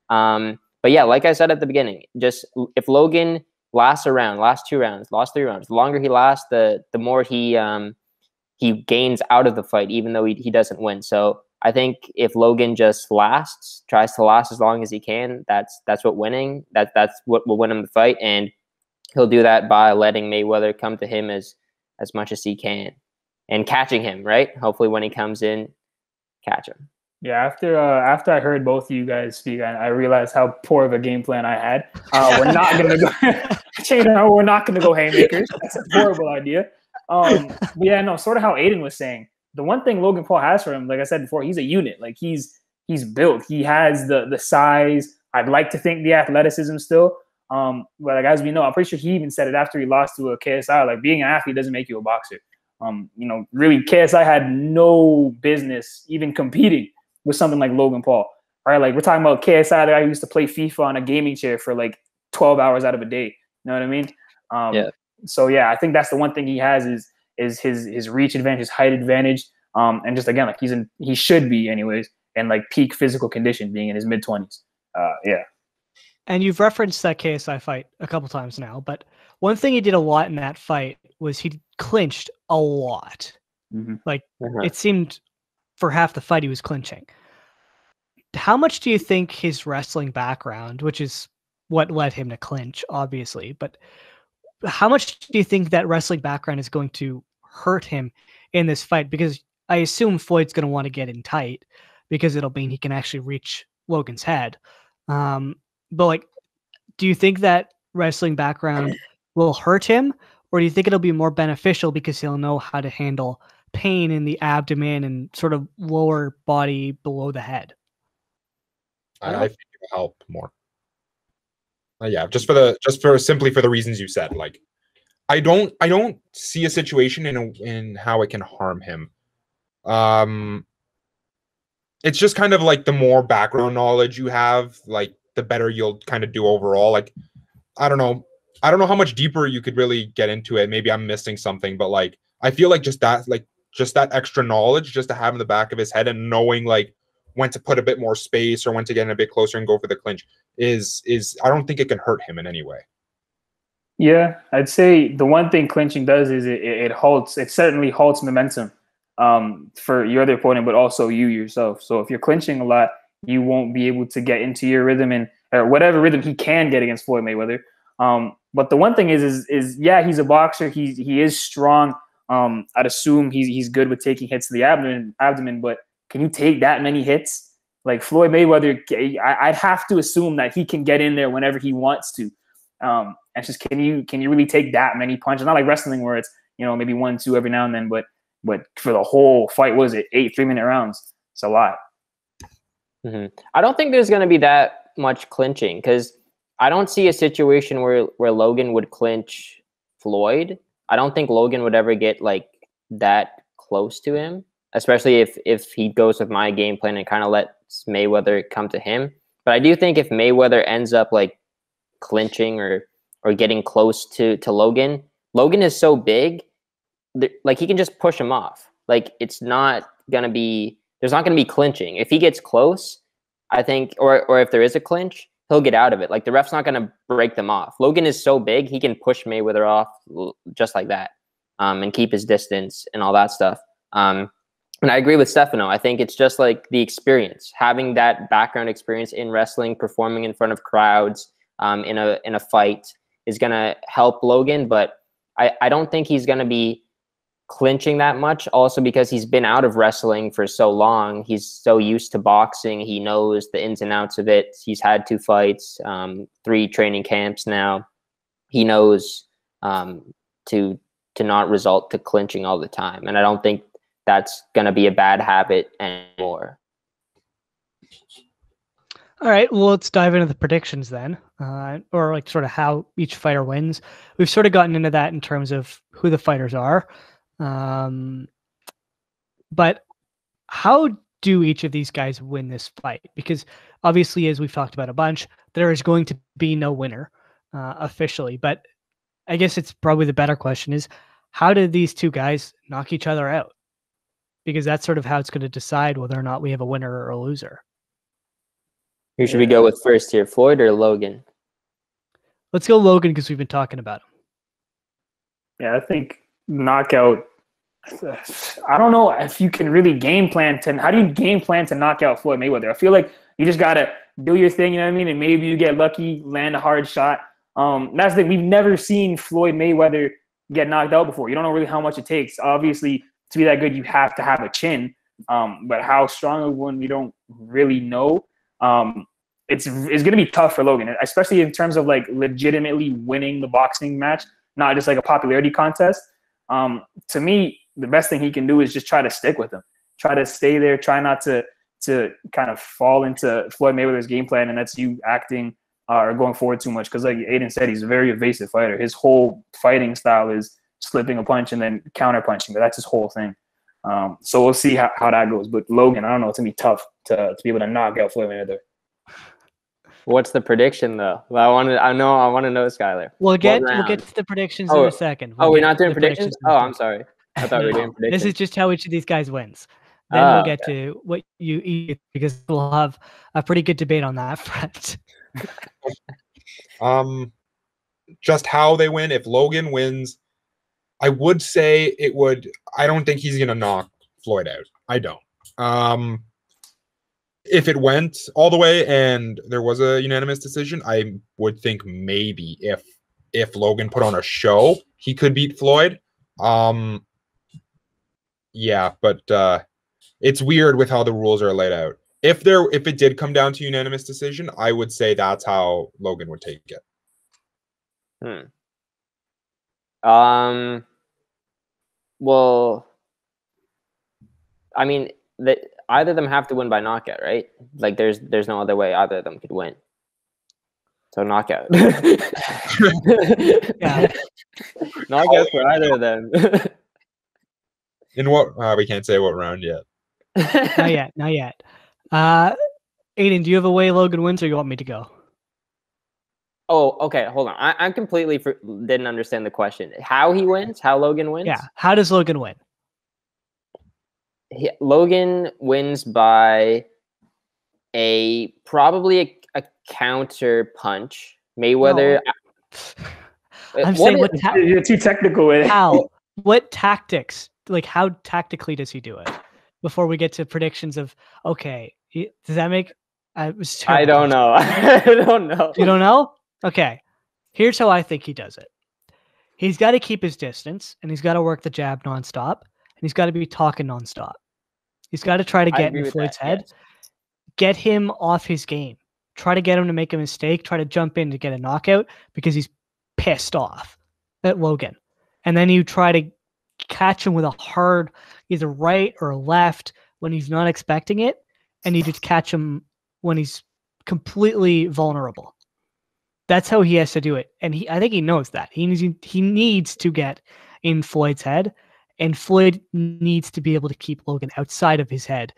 But yeah, like I said at the beginning, just if Logan lasts a round, last 2 rounds, last 3 rounds, the longer he lasts, the more he gains out of the fight, even though he doesn't win. So I think if Logan just tries to last as long as he can, that's what winning. That's what will win him the fight, and he'll do that by letting Mayweather come to him as much as he can and catching him, right? Hopefully when he comes in, catch him. Yeah, after I heard both of you guys speak, I realized how poor of a game plan I had. We're not going to go we're not going to go haymakers. That's a horrible idea. But yeah, no, sort of how Aiden was saying. The one thing Logan Paul has for him, like I said before, he's a unit. Like he's he's built. He has the size. I'd like to think the athleticism still. But like, as we know, I'm pretty sure he even said it after he lost to a KSI. Like, being an athlete doesn't make you a boxer. Really, KSI had no business even competing with something like Logan Paul. Right? Like, we're talking about KSI, the guy who used to play FIFA on a gaming chair for like 12 hours out of a day. You know what I mean? Yeah. So yeah, I think that's the one thing he has is his reach advantage, his height advantage, and just again, like, he should be anyways, and like peak physical condition, being in his mid-20s. Yeah. And you've referenced that KSI fight a couple times now, but one thing he did a lot in that fight was he clinched a lot. Mm-hmm. Like, it seemed for half the fight he was clinching. How much do you think his wrestling background, which is what led him to clinch, obviously, but how much do you think that wrestling background is going to hurt him in this fight? Because I assume Floyd's going to want to get in tight because it'll mean he can actually reach Logan's head. But like, do you think that wrestling background will hurt him, or do you think it'll be more beneficial because he'll know how to handle pain in the abdomen and sort of lower body below the head? I think it'll help more. Yeah, simply for the reasons you said. Like, I don't see a situation in how it can harm him. It's just kind of like the more background knowledge you have, like, the better you'll kind of do overall. Like, I don't know how much deeper you could really get into it. Maybe I'm missing something, but like, I feel like just that extra knowledge just to have in the back of his head, and knowing like when to put a bit more space or when to get in a bit closer and go for the clinch is I don't think it can hurt him in any way. Yeah, I'd say the one thing clinching does is it halts. It certainly halts momentum for your other opponent, but also you yourself. So if you're clinching a lot, you won't be able to get into your rhythm or whatever rhythm he can get against Floyd Mayweather. But the one thing is yeah, he's a boxer. He is strong. I'd assume he's good with taking hits to the abdomen, but can you take that many hits? Like Floyd Mayweather, I'd have to assume that he can get in there whenever he wants to. And just can you really take that many punches? Not like wrestling where it's maybe 1-2 every now and then, but for the whole fight, was it 8 3-minute rounds? It's a lot. Mm-hmm. I don't think there's going to be that much clinching because I don't see a situation where Logan would clinch Floyd. I don't think Logan would ever get like that close to him, especially if he goes with my game plan and kind of lets Mayweather come to him. But I do think if Mayweather ends up like clinching or getting close to Logan is so big, like he can just push him off. Like there's not going to be clinching. If he gets close, I think, or if there is a clinch, he'll get out of it. Like the ref's not going to break them off. Logan is so big, he can push Mayweather off just like that, and keep his distance and all that stuff. And I agree with Stefano. I think it's just like the experience, having that background experience in wrestling, performing in front of crowds, in a fight is going to help Logan. But I don't think he's going to be clinching that much, also because he's been out of wrestling for so long. He's so used to boxing. He knows the ins and outs of it. He's had 2 fights, 3 training camps now. He knows to not result to clinching all the time. And I don't think that's going to be a bad habit anymore. All right, well, let's dive into the predictions then, or like sort of how each fighter wins. We've sort of gotten into that in terms of who the fighters are. But how do each of these guys win this fight? Because obviously, as we've talked about a bunch, there is going to be no winner officially. But I guess it's probably the better question is, how did these 2 guys knock each other out? Because that's sort of how it's going to decide whether or not we have a winner or a loser. Who should we go with first here, Floyd or Logan? Let's go Logan because we've been talking about him. Yeah, I think knockout. I don't know if you can really game plan how do you game plan to knock out Floyd Mayweather? I feel like you just got to do your thing, you know what I mean? And maybe you get lucky, land a hard shot. That's the thing. We've never seen Floyd Mayweather get knocked out before. You don't know really how much it takes. Obviously, to be that good, you have to have a chin. But how strong of one, we don't really know. It's going to be tough for Logan, especially in terms of like legitimately winning the boxing match, not just like a popularity contest. To me, the best thing he can do is just try to stick with him, try to stay there, try not to to kind of fall into Floyd Mayweather's game plan, and that's you acting or going forward too much. Because like Aiden said, he's a very evasive fighter. His whole fighting style is slipping a punch and then counter punching. That's his whole thing. So we'll see how that goes. But Logan, I don't know, it's gonna be tough to be able to knock out Floyd Mayweather. What's the prediction though? Well, I want to know, Skylar. We'll get to the predictions in a second. We're not doing predictions? Oh, I'm sorry. I thought we were doing predictions. This is just how each of these guys wins. Then we'll get to what you eat, because we'll have a pretty good debate on that front. Just how they win. If Logan wins, I would say it would. I don't think he's gonna knock Floyd out. I don't. If it went all the way and there was a unanimous decision, I would think maybe if Logan put on a show, he could beat Floyd. Yeah, but it's weird with how the rules are laid out. If it did come down to unanimous decision, I would say that's how Logan would take it. Well, I mean, either of them have to win by knockout, right? Like, there's no other way either of them could win. So knockout. Yeah. Knockout for either of them. In what? We can't say what round yet. Not yet. Aiden, do you have a way Logan wins, or you want me to go? Oh, okay. Hold on. I completely didn't understand the question. How he wins? How Logan wins? Yeah. How does Logan win? Logan wins by probably a counter punch. Mayweather. No. I'm saying you're too technical with it. How? What tactics? Like, how tactically does he do it? Before we get to predictions of, okay, does that make? I don't know. I don't know. You don't know? Okay. Here's how I think he does it. He's got to keep his distance, and he's got to work the jab nonstop, and he's got to be talking nonstop. He's got to try to get in Floyd's head, get him off his game, try to get him to make a mistake, try to jump in to get a knockout because he's pissed off at Logan. And then you try to catch him with a hard either right or left when he's not expecting it, and you just catch him when he's completely vulnerable. That's how he has to do it. And I think he knows that. He needs to get in Floyd's head, and Floyd needs to be able to keep Logan outside of his head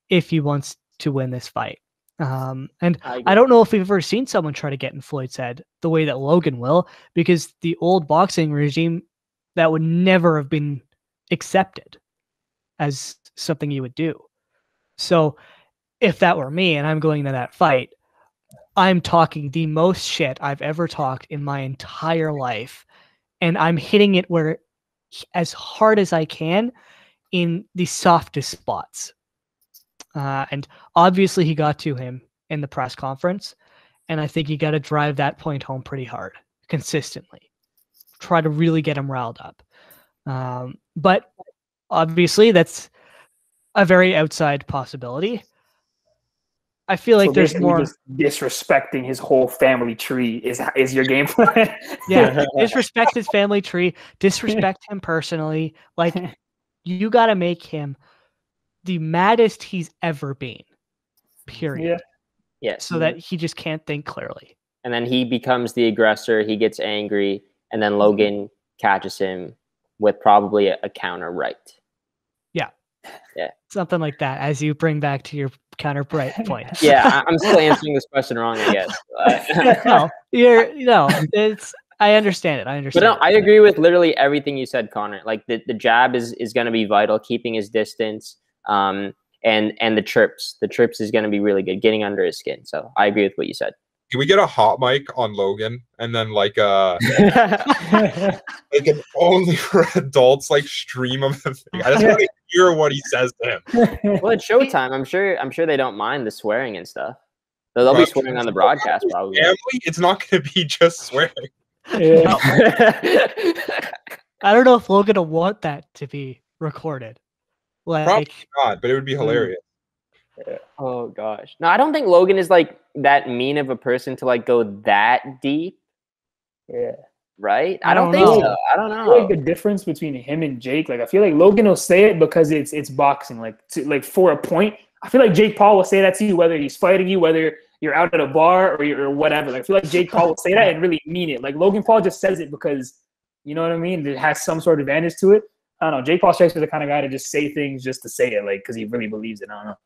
if he wants to win this fight. And I don't know if we've ever seen someone try to get in Floyd's head the way that Logan will, because the old boxing regime, that would never have been accepted as something you would do. So if that were me and I'm going to that fight, I'm talking the most shit I've ever talked in my entire life, and I'm hitting it as hard as I can in the softest spots. And obviously he got to him in the press conference, and I think you got to drive that point home pretty hard, consistently. Try to really get him riled up. But obviously that's a very outside possibility. I feel like there's more just disrespecting his whole family tree is your game plan. Yeah, disrespect his family tree, disrespect him personally. Like, you got to make him the maddest he's ever been. Period. Yeah. So that he just can't think clearly. And then he becomes the aggressor. He gets angry, and then Logan catches him with probably a counter right. Yeah. Something like that, as you bring back to your counter right point. Yeah, I'm still answering this question wrong, I guess. I understand it. But no, I agree with literally everything you said, Connor. Like, the jab is going to be vital, keeping his distance, and the trips. The trips is going to be really good, getting under his skin. So I agree with what you said. Can we get a hot mic on Logan and then like an only for adults stream of the thing? I just want to hear what he says to him. Well, it's showtime. I'm sure they don't mind the swearing and stuff. They'll be swearing on the broadcast probably. Family, it's not going to be just swearing. Yeah. I don't know if Logan will want that to be recorded. Probably not, but it would be hilarious. Oh gosh. No, I don't think Logan is that mean of a person to go that deep. Yeah. right? I I don't don't think know. so. I don't I feel like know. the difference between him and Jake, like I feel like Logan will say it because it's boxing, like for a point. I feel like Jake Paul will say that to you whether he's fighting you, whether you're out at a bar or whatever. Like I feel like Jake Paul will say that and really mean it. Like Logan Paul just says it because you know what I mean. It has some sort of advantage to it. I don't know. Jake Paul strikes me the kind of guy to just say things just to say it, like because he really believes it. I don't know.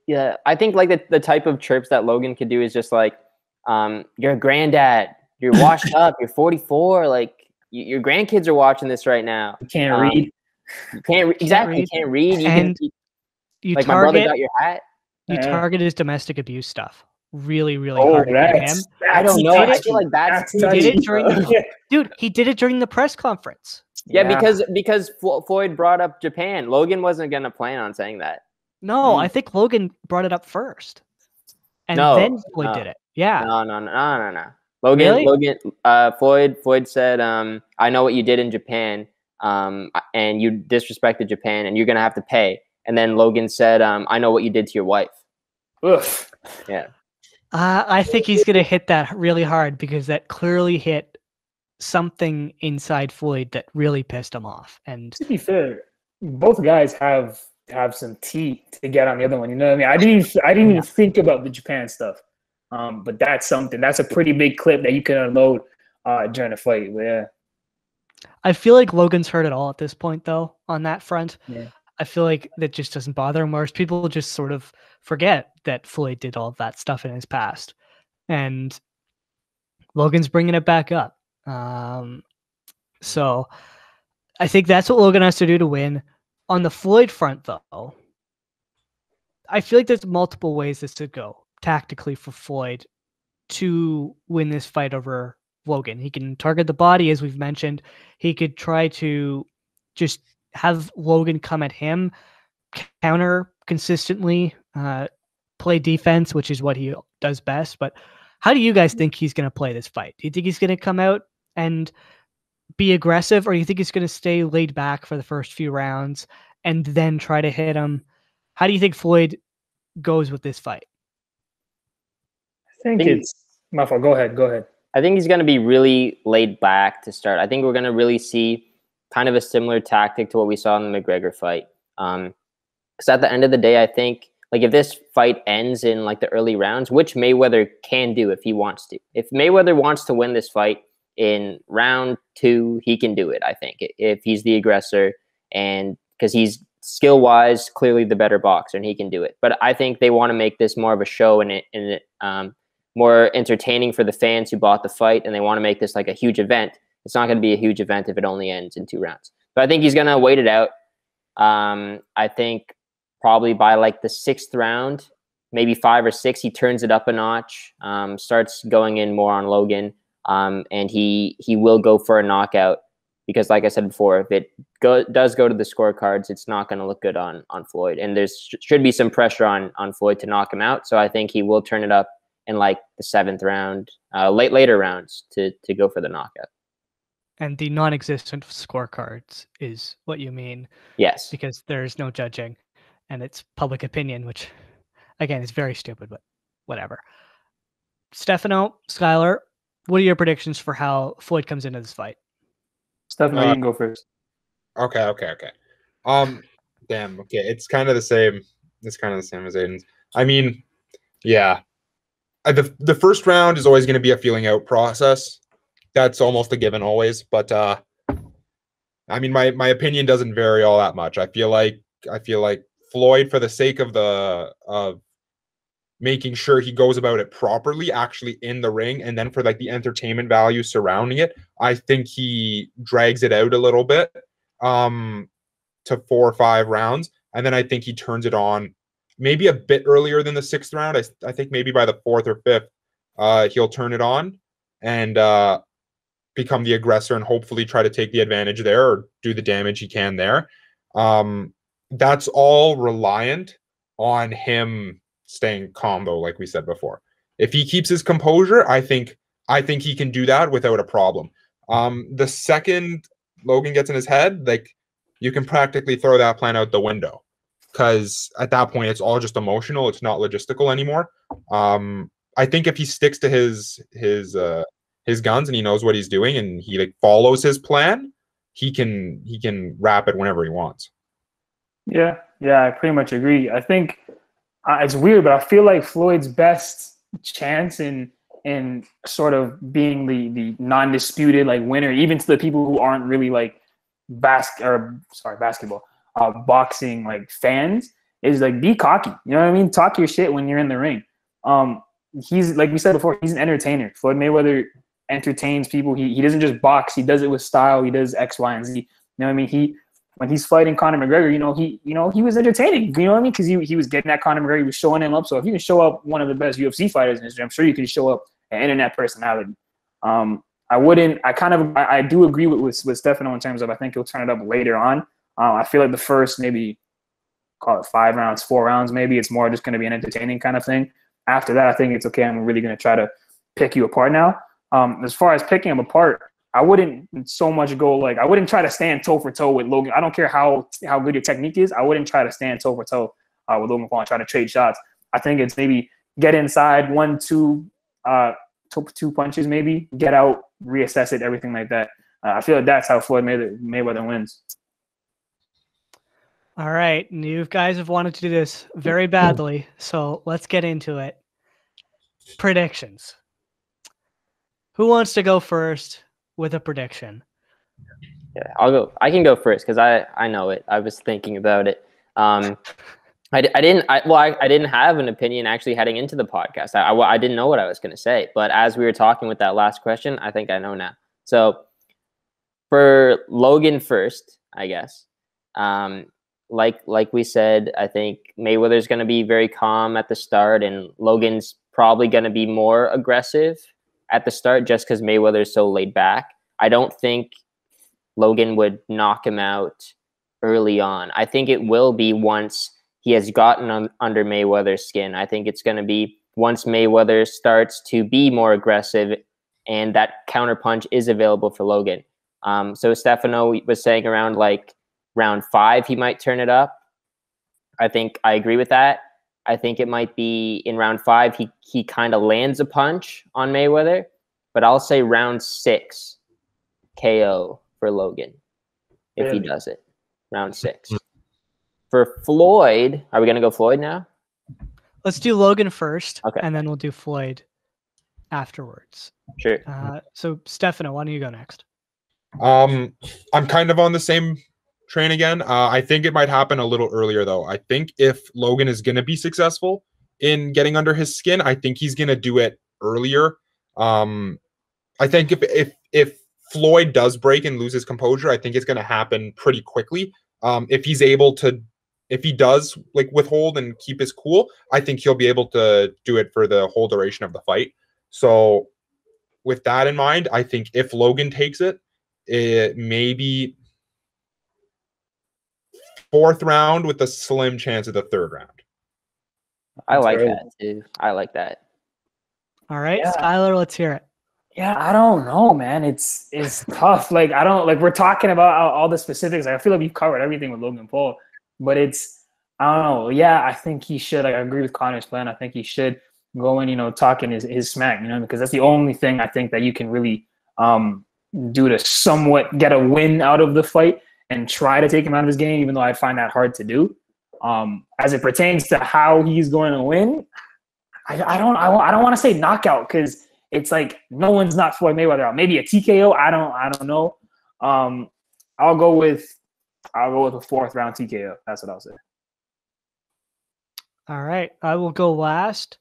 Yeah, I think like the type of chirps that Logan could do is just like, you're a granddad, you're washed up, you're 44, like your grandkids are watching this right now. You can't read. You can't exactly. You can't read. You And can you like my brother target got your hat. you Yeah. target his domestic abuse stuff really, really Oh, hard against him. that's I don't He know. did I it- feel like that's he did it during the Yeah. dude. He did it during the press conference. yeah, because Floyd brought up Japan. Logan wasn't gonna plan on saying that. No, I think Logan brought it up first, and No, then Floyd no. did it. Yeah, No. Logan, Really? Floyd said, I know what you did in Japan, and you disrespected Japan, and you're gonna have to pay. And then Logan said, I know what you did to your wife. Ugh. Yeah. I think he's gonna hit that really hard because that clearly hit something inside Floyd that really pissed him off. And To be fair, both guys have some tea to get on the other one. You know what I mean? I didn't even think about the Japan stuff. But that's something. That's a pretty big clip that you can unload during a fight. But yeah. I feel like Logan's heard it all at this point, though. On that front, Yeah. I feel like that just doesn't bother him. Whereas people just sort of forget that Floyd did all of that stuff in his past, and Logan's bringing it back up. So I think that's what Logan has to do to win. On the Floyd front, though, I feel like there's multiple ways this could go tactically for Floyd to win this fight over Logan. He can target the body, as we've mentioned. He could try to just have Logan come at him, counter consistently, play defense, which is what he does best. But how do you guys think he's going to play this fight? Do you think he's going to come out and be aggressive, or do you think he's going to stay laid back for the first few rounds and then try to hit him? How do you think Floyd goes with this fight? I think it's my fault. Go ahead. I think he's going to be really laid back to start. I think we're going to really see kind of a similar tactic to what we saw in the McGregor fight. Because at the end of the day, I think like if this fight ends in like the early rounds, which Mayweather can do if he wants to. If Mayweather wants to win this fight in round 2, he can do it, I think, if he's the aggressor, and because he's skill-wise clearly the better boxer and he can do it. But I think they want to make this more of a show and more entertaining for the fans who bought the fight, and they want to make this like a huge event. It's not going to be a huge event if it only ends in 2 rounds. But I think he's going to wait it out. I think probably by like the 6th round, maybe 5 or 6, he turns it up a notch, starts going in more on Logan, and he will go for a knockout. Because like I said before, if it does go to the scorecards, it's not going to look good on Floyd. And there should be some pressure on Floyd to knock him out. So I think he will turn it up in like the 7th round, later rounds to go for the knockout. And the non-existent scorecards is what you mean. Yes. Because there's no judging and it's public opinion, which again is very stupid, but whatever. Stefano, Skylar, what are your predictions for how Floyd comes into this fight? Stefano, you can go first. Okay. Damn. Okay, it's kind of the same. It's kind of the same as Aiden's. I mean, yeah. The first round is always going to be a feeling out process. That's almost a given always. But I mean, my opinion doesn't vary all that much. I feel like Floyd, for the sake of making sure he goes about it properly, actually in the ring, and then for like the entertainment value surrounding it, I think he drags it out a little bit to 4 or 5 rounds, and then I think he turns it on maybe a bit earlier than the 6th round. I think maybe by the 4th or 5th, he'll turn it on and become the aggressor and hopefully try to take the advantage there or do the damage he can there. That's all reliant on him staying calm, though, like we said before. If he keeps his composure, I think he can do that without a problem. The second Logan gets in his head, like, you can practically throw that plan out the window, because at that point it's all just emotional. It's not logistical anymore. I think if he sticks to his his guns and he knows what he's doing and he like follows his plan, he can wrap it whenever he wants. Yeah, I pretty much agree. I think it's weird, but I feel like Floyd's best chance in sort of being the non-disputed like winner, even to the people who aren't really like basketball, boxing like fans, is like be cocky. You know what I mean? Talk your shit when you're in the ring. He's like we said before, he's an entertainer. Floyd Mayweather entertains people. He doesn't just box. He does it with style. He does X, Y, and Z. You know what I mean? When he's fighting Conor McGregor, he was entertaining. You know what I mean? Because he was getting at Conor McGregor. He was showing him up. So if you can show up one of the best UFC fighters in history, I'm sure you can show up an internet personality. I do agree with Stefano in terms of I think he'll turn it up later on. I feel like the first maybe call it 5 rounds, 4 rounds, maybe it's more just going to be an entertaining kind of thing. After that, I think it's okay. I'm really going to try to pick you apart now. As far as picking him apart, I wouldn't so much go like I wouldn't try to stand toe for toe with Logan. I don't care how good your technique is. I wouldn't try to stand toe for toe with Logan Paul and try to trade shots. I think it's maybe get inside 1, 2 punches, maybe get out, reassess it, everything like that. I feel like that's how Floyd Mayweather wins. All right, you guys have wanted to do this very badly, so let's get into it. Predictions. Who wants to go first with a prediction? Yeah, I'll go. I can go first because I know it. I was thinking about it. I didn't have an opinion actually heading into the podcast. I didn't know what I was going to say, but as we were talking with that last question, I think I know now. So for Logan first, I guess. Like we said, I think Mayweather's going to be very calm at the start, and Logan's probably going to be more aggressive at the start just because Mayweather's so laid back. I don't think Logan would knock him out early on. I think it will be once he has gotten under Mayweather's skin. I think it's going to be once Mayweather starts to be more aggressive and that counterpunch is available for Logan. So Stefano was saying around like round 5, he might turn it up. I think I agree with that. I think it might be in round 5, he kind of lands a punch on Mayweather, but I'll say round 6 KO for Logan if he does it. Round 6. For Floyd, are we going to go Floyd now? Let's do Logan first, okay, and then we'll do Floyd afterwards. Sure. So Stefano, why don't you go next? I'm kind of on the same train again. I think it might happen a little earlier though. I think if Logan is going to be successful in getting under his skin, I think he's going to do it earlier. I think if Floyd does break and lose his composure, I think it's going to happen pretty quickly. If he does like withhold and keep his cool, I think he'll be able to do it for the whole duration of the fight. So with that in mind, I think if Logan takes it, it may be 4th round with a slim chance of the 3rd round. I like that too. I like that. All right, yeah. Skylar, let's hear it. Yeah, I don't know, man. It's tough. Like we're talking about all the specifics. I feel like we've covered everything with Logan Paul, but I don't know. Yeah, I think he should. I agree with Connor's plan. I think he should go in, talking his smack, because that's the only thing I think that you can really do to somewhat get a win out of the fight and try to take him out of his game, even though I find that hard to do. As it pertains to how he's going to win, I don't want to say knockout because it's like no one's knocked Floyd Mayweather out. Maybe a TKO. I don't know. I'll go with a 4th round TKO. That's what I'll say. All right, I will go last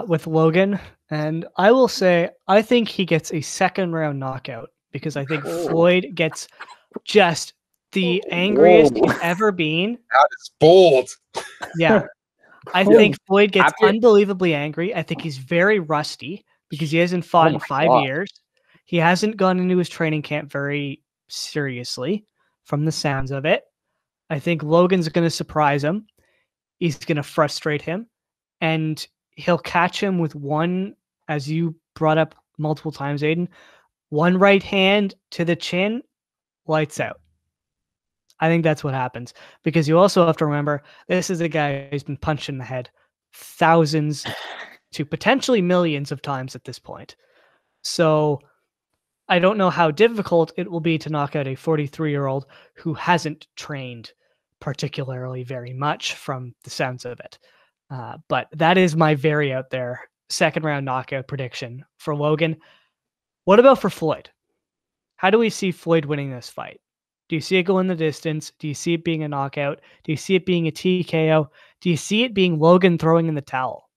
with Logan, and I will say I think he gets a 2nd round knockout because I think Floyd gets just the angriest he's ever been. That is bold. Yeah. I think Floyd gets unbelievably angry. I think he's very rusty because he hasn't fought in 5 years. He hasn't gone into his training camp very seriously from the sounds of it. I think Logan's going to surprise him. He's going to frustrate him. And he'll catch him with one, as you brought up multiple times, Aiden, one right hand to the chin, lights out. I think that's what happens because you also have to remember this is a guy who's been punched in the head thousands to potentially millions of times at this point. So I don't know how difficult it will be to knock out a 43-year-old who hasn't trained particularly very much from the sounds of it. But that is my very out there second round knockout prediction for Logan. What about for Floyd? How do we see Floyd winning this fight? Do you see it going the distance? Do you see it being a knockout? Do you see it being a TKO? Do you see it being Logan throwing in the towel?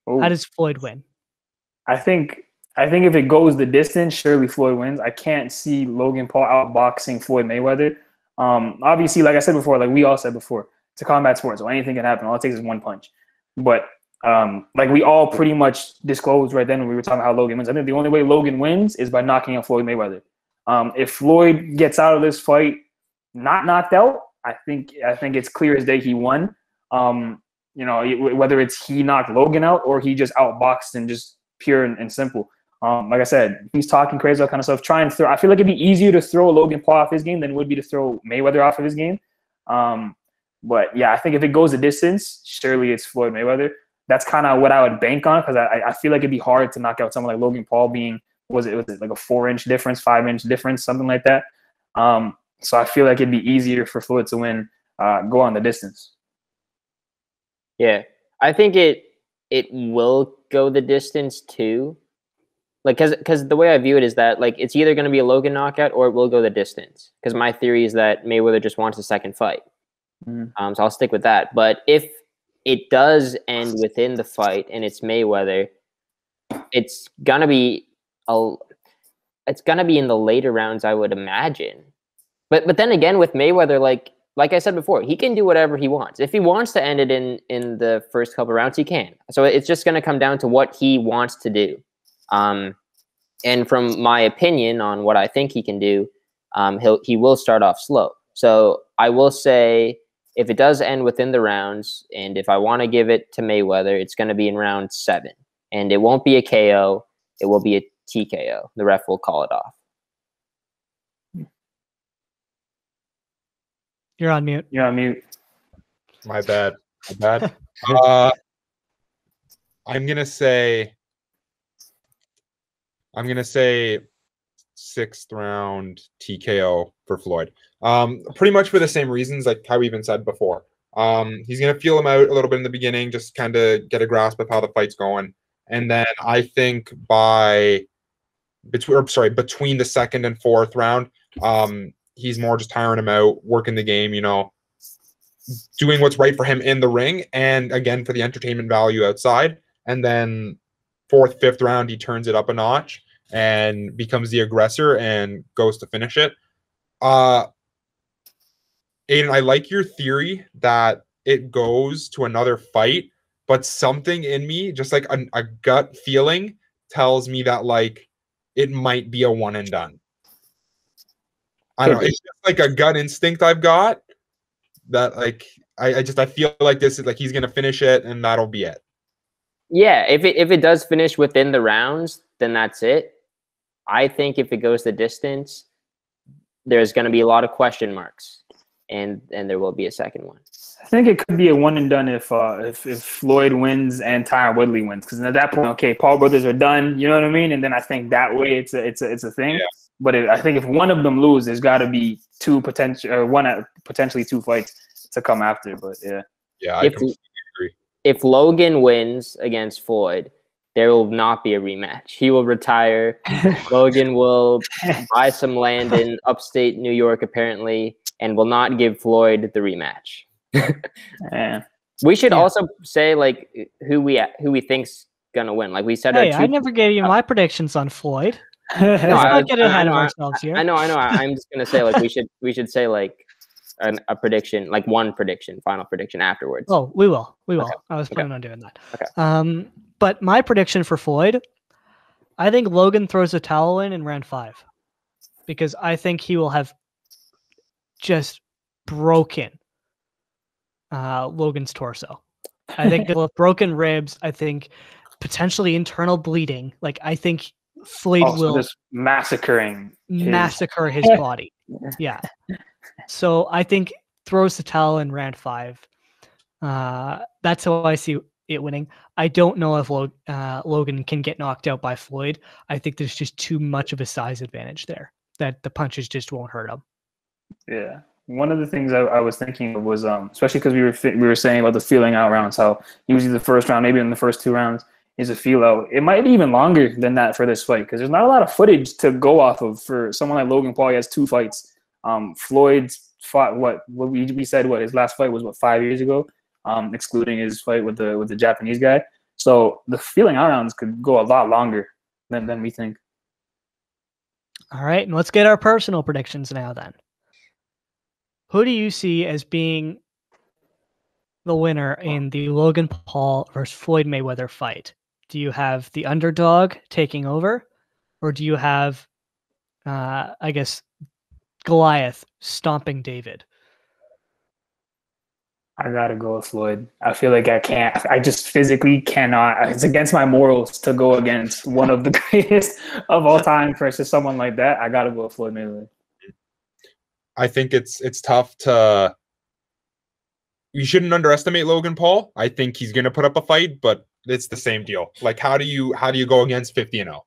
How does Floyd win? I think if it goes the distance, surely Floyd wins. I can't see Logan Paul outboxing Floyd Mayweather. Obviously, like I said before, like we all said before, it's a combat sport, so anything can happen. All it takes is one punch. But like we all pretty much disclosed right then when we were talking about how Logan wins. I think the only way Logan wins is by knocking out Floyd Mayweather. If Floyd gets out of this fight not knocked out, I think it's clear as day he won. Whether it's he knocked Logan out or he just outboxed and just pure and simple. Like I said, he's talking crazy, all kind of stuff. Try and throw. I feel like it'd be easier to throw Logan Paul off his game than it would be to throw Mayweather off of his game. But yeah, I think if it goes the distance, surely it's Floyd Mayweather. That's kind of what I would bank on because I feel like it'd be hard to knock out someone like Logan Paul being was it like a 4-inch difference, 5-inch difference, something like that. So I feel like it'd be easier for Floyd to win, go on the distance. Yeah, I think it will go the distance too. Like, because the way I view it is that like it's either going to be a Logan knockout or it will go the distance. Because my theory is that Mayweather just wants a second fight. So I'll stick with that. But if it does end within the fight and it's Mayweather, it's gonna be in the later rounds, I would imagine. But then again, with Mayweather, like I said before, he can do whatever he wants. If he wants to end it in the first couple rounds, he can. So it's just going to come down to what he wants to do. And from my opinion on what I think he can do, he will start off slow. So I will say if it does end within the rounds, and if I want to give it to Mayweather, it's going to be in round 7. And it won't be a KO. It will be a TKO. The ref will call it off. You're on mute. You're on mute. My bad. I'm gonna say 6th round TKO for Floyd. Pretty much for the same reasons, like how we even said before. He's gonna feel him out a little bit in the beginning, just kind of get a grasp of how the fight's going, and then I think between the 2nd and 4th round, he's more just tiring him out, working the game, doing what's right for him in the ring, and again for the entertainment value outside. And then 4th, 5th round, he turns it up a notch and becomes the aggressor and goes to finish it. Aiden, I like your theory that it goes to another fight, but something in me, just like a gut feeling, tells me that like it might be a one and done. I don't know. It's just like a gut instinct I've got that like I feel like this is like he's gonna finish it and that'll be it. Yeah, if it does finish within the rounds, then that's it. I think if it goes the distance, there's going to be a lot of question marks, and there will be a second one. I think it could be a one and done if Floyd wins and Tyron Woodley wins, because at that point, okay, Paul brothers are done. You know what I mean? And then I think that way it's a thing. Yeah. But I think if one of them lose, there's got to be potentially 2 fights to come after. But yeah, I completely agree. If Logan wins against Floyd, there will not be a rematch. He will retire. Logan will buy some land in upstate New York, apparently, and will not give Floyd the rematch. Yeah. We should also say like who we think's gonna win. Like we said, I never gave you my predictions on Floyd. Let's not get ahead of ourselves here. I know. I'm just gonna say like we should say like a prediction, like one prediction, final prediction afterwards. Oh, we will. Okay. I was planning on doing that. Okay. But my prediction for Floyd, I think Logan throws a towel in round 5, because I think he will have just broken Logan's torso. I think he'll have broken ribs. I think potentially internal bleeding. Like I think Floyd will just massacre his body. Yeah. So I think throws the towel in round 5. That's how I see it winning. I don't know if Logan can get knocked out by Floyd. I think there's just too much of a size advantage there that the punches just won't hurt him. Yeah. One of the things I was thinking of was, especially because we were saying about the feeling out rounds, how usually the first round, maybe in the first 2 rounds, is a feel out. It might be even longer than that for this fight because there's not a lot of footage to go off of for someone like Logan Paul. He has 2 fights. Floyd's fought what we said his last fight was 5 years ago, excluding his fight with the Japanese guy. So the feeling out rounds could go a lot longer than we think. All right, and let's get our personal predictions now then. Who do you see as being the winner in the Logan Paul versus Floyd Mayweather fight? Do you have the underdog taking over, or do you have, I guess, Goliath stomping David? I gotta go with Floyd. I feel like I just physically cannot. It's against my morals to go against one of the greatest of all time versus someone like that. I gotta go with Floyd Mayweather. I think it's tough to. You shouldn't underestimate Logan Paul. I think he's going to put up a fight, but it's the same deal. Like, how do you go against 50-0?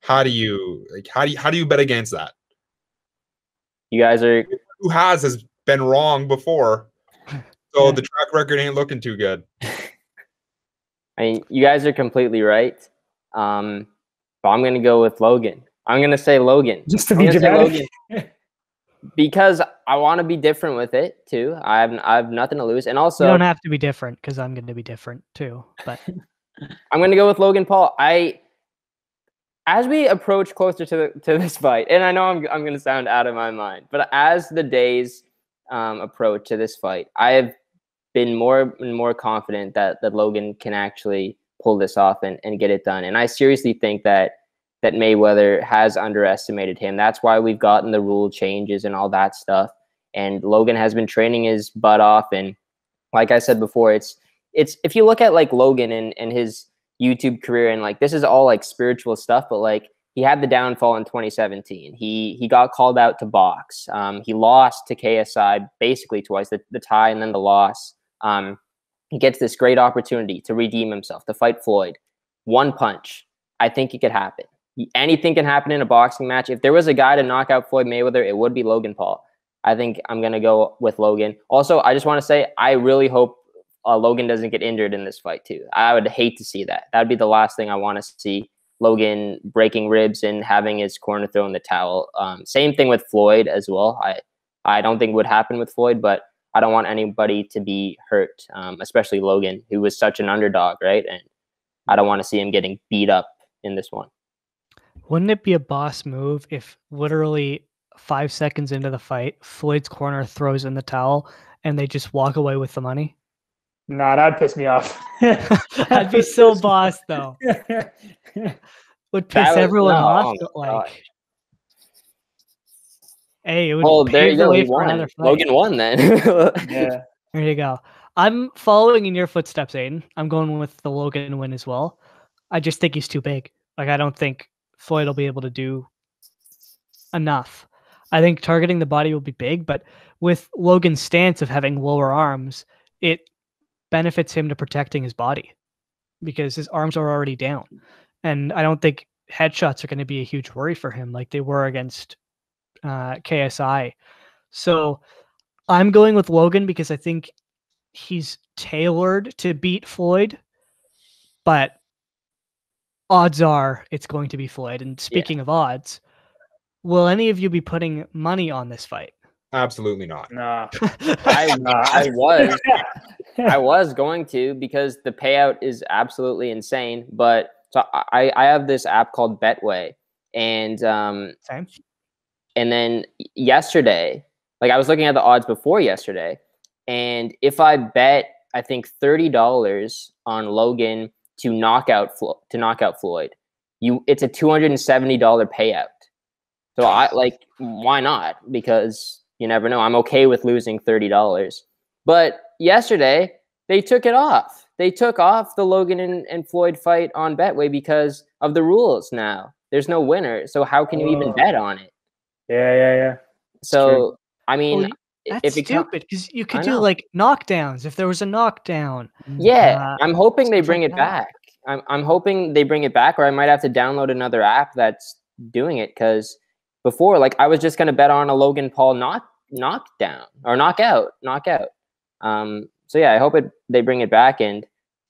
How do you bet against that? You guys are who has been wrong before, so the track record ain't looking too good. I mean, you guys are completely right. But I'm going to go with Logan. I'm going to say Logan. Just to be dramatic. Because I want to be different with it too. I have nothing to lose, and also you don't have to be different because I'm going to be different too. But I'm going to go with Logan Paul. As we approach closer to this fight, and I know I'm going to sound out of my mind, but as the days approach to this fight, I have been more and more confident that Logan can actually pull this off and get it done. And I seriously think that Mayweather has underestimated him. That's why we've gotten the rule changes and all that stuff. And Logan has been training his butt off. And like I said before, it's if you look at like Logan and his YouTube career, and like this is all like spiritual stuff, but like he had the downfall in 2017. He got called out to box. He lost to KSI basically twice, the tie and then the loss. He gets this great opportunity to redeem himself, to fight Floyd. One punch. I think it could happen. Anything can happen in a boxing match. If there was a guy to knock out Floyd Mayweather, it would be Logan Paul. I think I'm going to go with Logan. Also, I just want to say, I really hope Logan doesn't get injured in this fight too. I would hate to see that. That would be the last thing I want to see. Logan breaking ribs and having his corner throw in the towel. Same thing with Floyd as well. I don't think would happen with Floyd, but I don't want anybody to be hurt, especially Logan, who was such an underdog, right? And I don't want to see him getting beat up in this one. Wouldn't it be a boss move if literally 5 seconds into the fight, Floyd's corner throws in the towel and they just walk away with the money? Nah, that'd piss me off. That'd be so boss, though. Would piss everyone off. But like, hey, it would pave the way for another fight. Logan won then. Yeah. There you go. I'm following in your footsteps, Aiden. I'm going with the Logan win as well. I just think he's too big. Like, I don't think Floyd will be able to do enough. I think targeting the body will be big, but with Logan's stance of having lower arms, it benefits him to protecting his body because his arms are already down. And I don't think headshots are going to be a huge worry for him like they were against KSI. So I'm going with Logan because I think he's tailored to beat Floyd, but odds are it's going to be Floyd. And speaking of odds, will any of you be putting money on this fight? Absolutely not. Nah. I was going to, because the payout is absolutely insane. But so I have this app called Betway, and Same. And then yesterday, like I was looking at the odds before yesterday, and if I bet, I think $30 on Logan to knock out Floyd, it's a $270 payout. So I like, why not? Because you never know. I'm okay with losing $30. But yesterday they took it off. They took off the Logan and Floyd fight on Betway because of the rules now. There's no winner. So how can you even bet on it? Yeah. So, I mean, That's it stupid because you could I do know. like knockdowns if there was a knockdown. Yeah, I'm hoping they stuff bring like it that. back. I'm hoping they bring it back, or I might have to download another app that's doing it. Because before, like, I was just gonna bet on a Logan Paul knockdown or knockout. So yeah, I hope they bring it back, and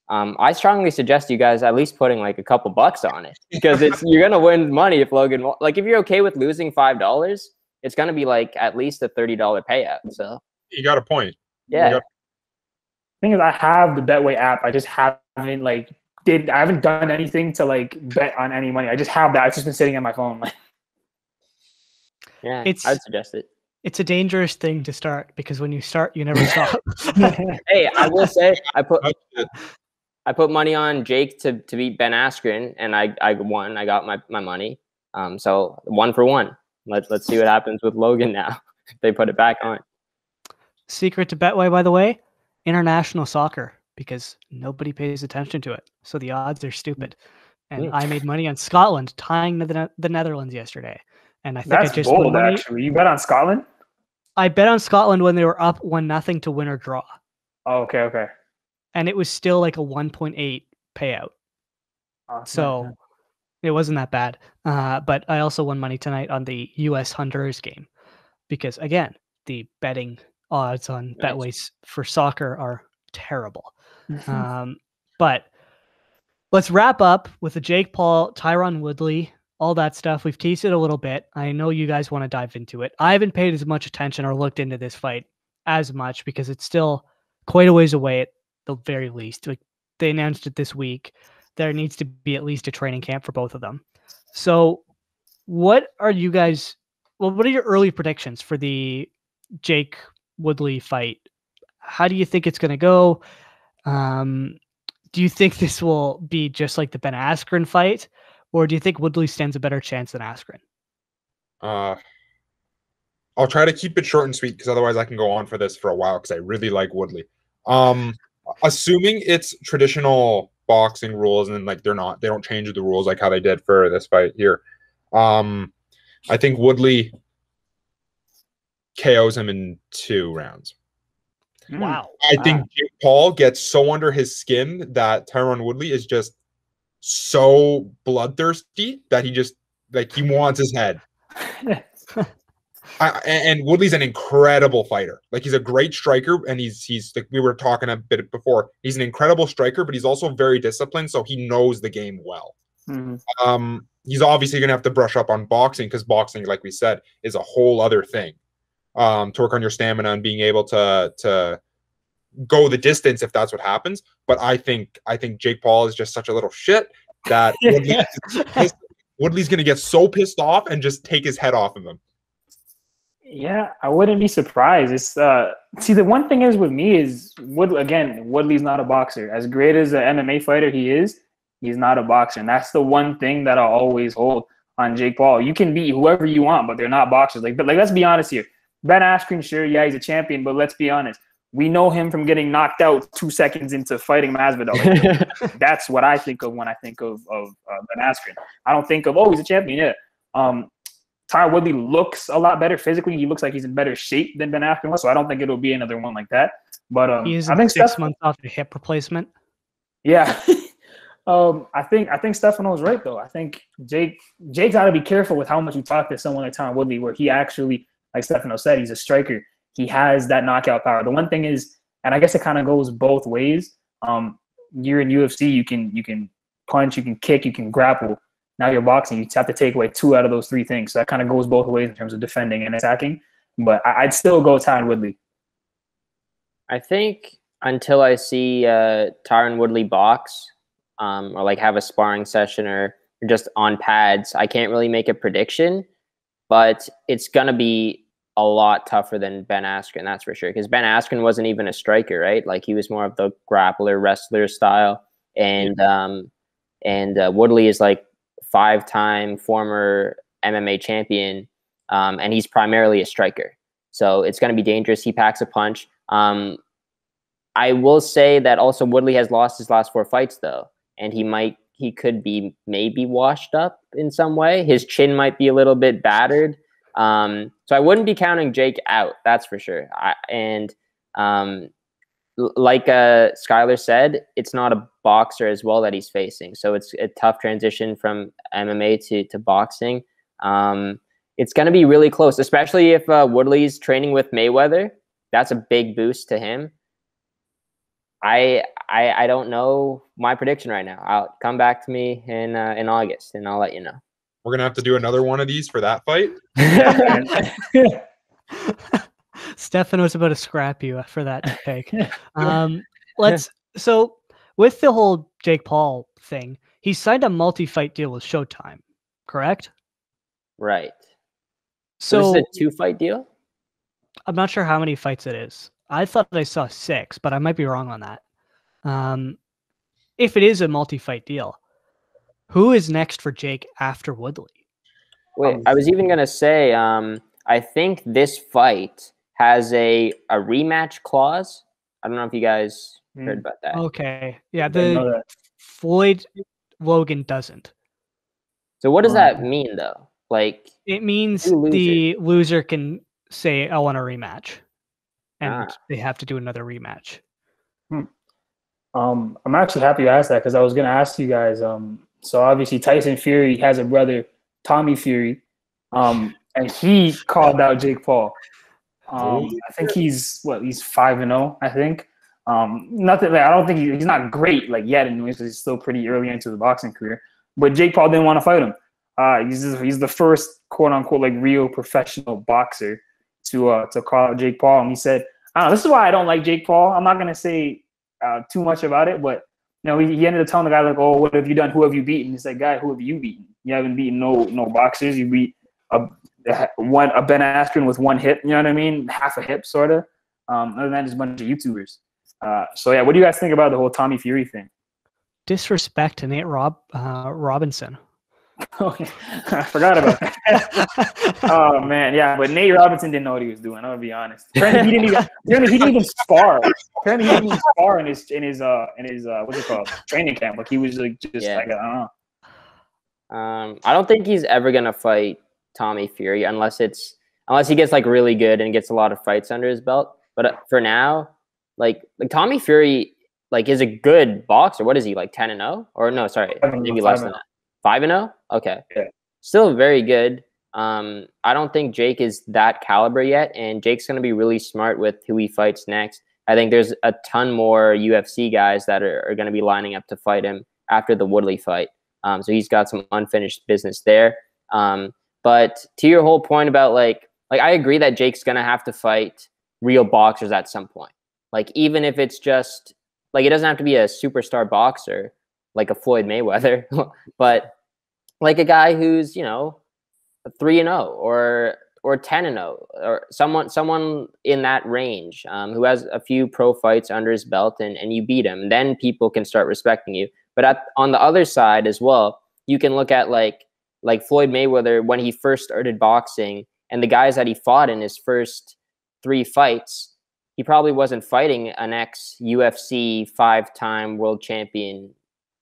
I strongly suggest you guys at least putting like a couple bucks on it, because you're gonna win money if like, if you're okay with losing $5, it's gonna be like at least a $30 payout. So You got a point. yeah. Thing is, I have the Betway app. I just haven't I haven't done anything to like bet on any money. I just have that. It's just been sitting on my phone. Yeah, It's- I'd suggest it. It's a dangerous thing to start because when you start, you never stop. Hey, I will say I put money on Jake to beat Ben Askren, and I won. I got my money. So 1 for 1. Let's see what happens with Logan now. If they put it back on. Secret to Betway, by the way, international soccer, because nobody pays attention to it. So the odds are stupid. And I made money on Scotland tying the Netherlands yesterday. And I think That's I just bold, won money. actually. You bet on Scotland? I bet on Scotland when they were up 1-0 to win or draw. Oh, okay. And it was still like a 1.8 payout. So it wasn't that bad. But I also won money tonight on the US Honduras game because, again, the betting odds on Betways for soccer are terrible. But let's wrap up with the Jake Paul, Tyron Woodley, all that stuff. We've teased it a little bit. I know you guys want to dive into it. I haven't paid as much attention or looked into this fight as much because it's still quite a ways away at the very least. Like, they announced it this week. There needs to be at least a training camp for both of them. So what are you guys, what are your early predictions for the Jake Woodley fight? How do you think it's going to go? Do you think this will be just like the Ben Askren fight, or do you think Woodley stands a better chance than Askren? I'll try to keep it short and sweet because otherwise I can go on for this for a while because I really like Woodley. Assuming it's traditional boxing rules and like they don't change the rules like how they did for this fight here. I think Woodley KOs him in 2 rounds. Wow. I think Jake Paul gets so under his skin that Tyron Woodley is just so bloodthirsty that he just he wants his head. And Woodley's an incredible fighter. Like, he's a great striker, and he's like we were talking a bit before. He's an incredible striker, but he's also very disciplined, so he knows the game well. Mm-hmm. He's obviously going to have to brush up on boxing because boxing, like we said, is a whole other thing. To work on your stamina and being able to go the distance if that's what happens. But I think Jake Paul is just such a little shit that Woodley's going to get so pissed off and just take his head off of him. Yeah, I wouldn't be surprised. It's see, the one thing is with me is Woodley's not a boxer. As great as an MMA fighter he is, he's not a boxer. And that's the one thing that I'll always hold on Jake Paul. You can beat whoever you want, but they're not boxers. But let's be honest here. Ben Askren, sure, yeah, he's a champion, but let's be honest. We know him from getting knocked out 2 seconds into fighting Masvidal. That's what I think of when I think of Ben Askren. I don't think of, he's a champion, yeah. Tyron Woodley looks a lot better physically. He looks like he's in better shape than Ben Askren was, so I don't think it'll be another one like that. But I think 6 months off the hip replacement. Yeah. I think Stefano's right though. I think Jake's got to be careful with how much you talk to someone like Tyron Woodley, where he actually, like Stefano said, he's a striker. He has that knockout power. The one thing is, and I guess it kind of goes both ways. You're in UFC, you can punch, you can kick, you can grapple. Now you're boxing, you have to take away 2 out of those 3 things. So that kind of goes both ways in terms of defending and attacking. But I'd still go Tyron Woodley. I think until I see Tyron Woodley box or like have a sparring session or just on pads, I can't really make a prediction. But it's going to be a lot tougher than Ben Askren, that's for sure. Because Ben Askren wasn't even a striker, right? Like, he was more of the grappler, wrestler style. And Woodley is like 5-time former MMA champion, and he's primarily a striker. So it's going to be dangerous. He packs a punch. I will say that also Woodley has lost his last 4 fights, though, and he could be maybe washed up in some way. His chin might be a little bit battered. So I wouldn't be counting Jake out. That's for sure. Like Skylar said, it's not a boxer as well that he's facing. So it's a tough transition from MMA to boxing. It's going to be really close, especially if Woodley's training with Mayweather. That's a big boost to him. I don't know my prediction right now. I'll come back to me in August, and I'll let you know. We're going to have to do another one of these for that fight. Stefano's about to scrap you for that pick. So with the whole Jake Paul thing, he signed a multi-fight deal with Showtime, correct? Right. So this is a 2-fight deal? I'm not sure how many fights it is. I thought I saw 6, but I might be wrong on that. If it is a multi-fight deal, who is next for Jake after Woodley? Wait, I was even going to say, I think this fight has a rematch clause. I don't know if you guys heard about that. Okay. Yeah, the Floyd Logan doesn't. So what does that mean, though? Like, it means the loser can say, I want a rematch. And they have to do another rematch. I'm actually happy you asked that because I was going to ask you guys. So obviously Tyson Fury has a brother, Tommy Fury, and he called out Jake Paul. I think he's 5-0. I think nothing. Like, I don't think he's not great like yet. Anyways, he's still pretty early into the boxing career. But Jake Paul didn't want to fight him. He's the first quote unquote like real professional boxer to call out Jake Paul, and he said, "I don't know. This is why I don't like Jake Paul. I'm not gonna say too much about it, but you know, he ended up telling the guy like, "Oh, what have you done? Who have you beaten?" He's like, "Guy, who have you beaten? You haven't beaten no boxers. You beat a Ben Askren with one hip. You know what I mean? Half a hip, sort of. Other than that, just a bunch of YouTubers. So yeah, what do you guys think about the whole Tommy Fury thing? Disrespect to Nate Robinson. Okay. I forgot about that. Oh man, yeah, but Nate Robinson didn't know what he was doing. I'll be honest. Apparently he didn't even spar. Apparently he didn't even spar in his what's it called, training camp. Like he was like just like I don't know. I don't think he's ever gonna fight Tommy Fury unless he gets like really good and gets a lot of fights under his belt. But for now, like Tommy Fury like is a good boxer. What is he, like 10-0? Or no, sorry, maybe less than that. 5-0? Okay. Yeah. Still very good. I don't think Jake is that caliber yet, and Jake's going to be really smart with who he fights next. I think there's a ton more UFC guys that are going to be lining up to fight him after the Woodley fight. So he's got some unfinished business there. But to your whole point about like I agree that Jake's going to have to fight real boxers at some point. Like even if it's just like it doesn't have to be a superstar boxer like a Floyd Mayweather, but like a guy who's, you know, 3-0 or 10-0 or someone in that range who has a few pro fights under his belt and you beat him, then people can start respecting you. But on the other side as well, you can look at like Floyd Mayweather when he first started boxing and the guys that he fought in his first 3 fights, he probably wasn't fighting an ex-UFC 5-time world champion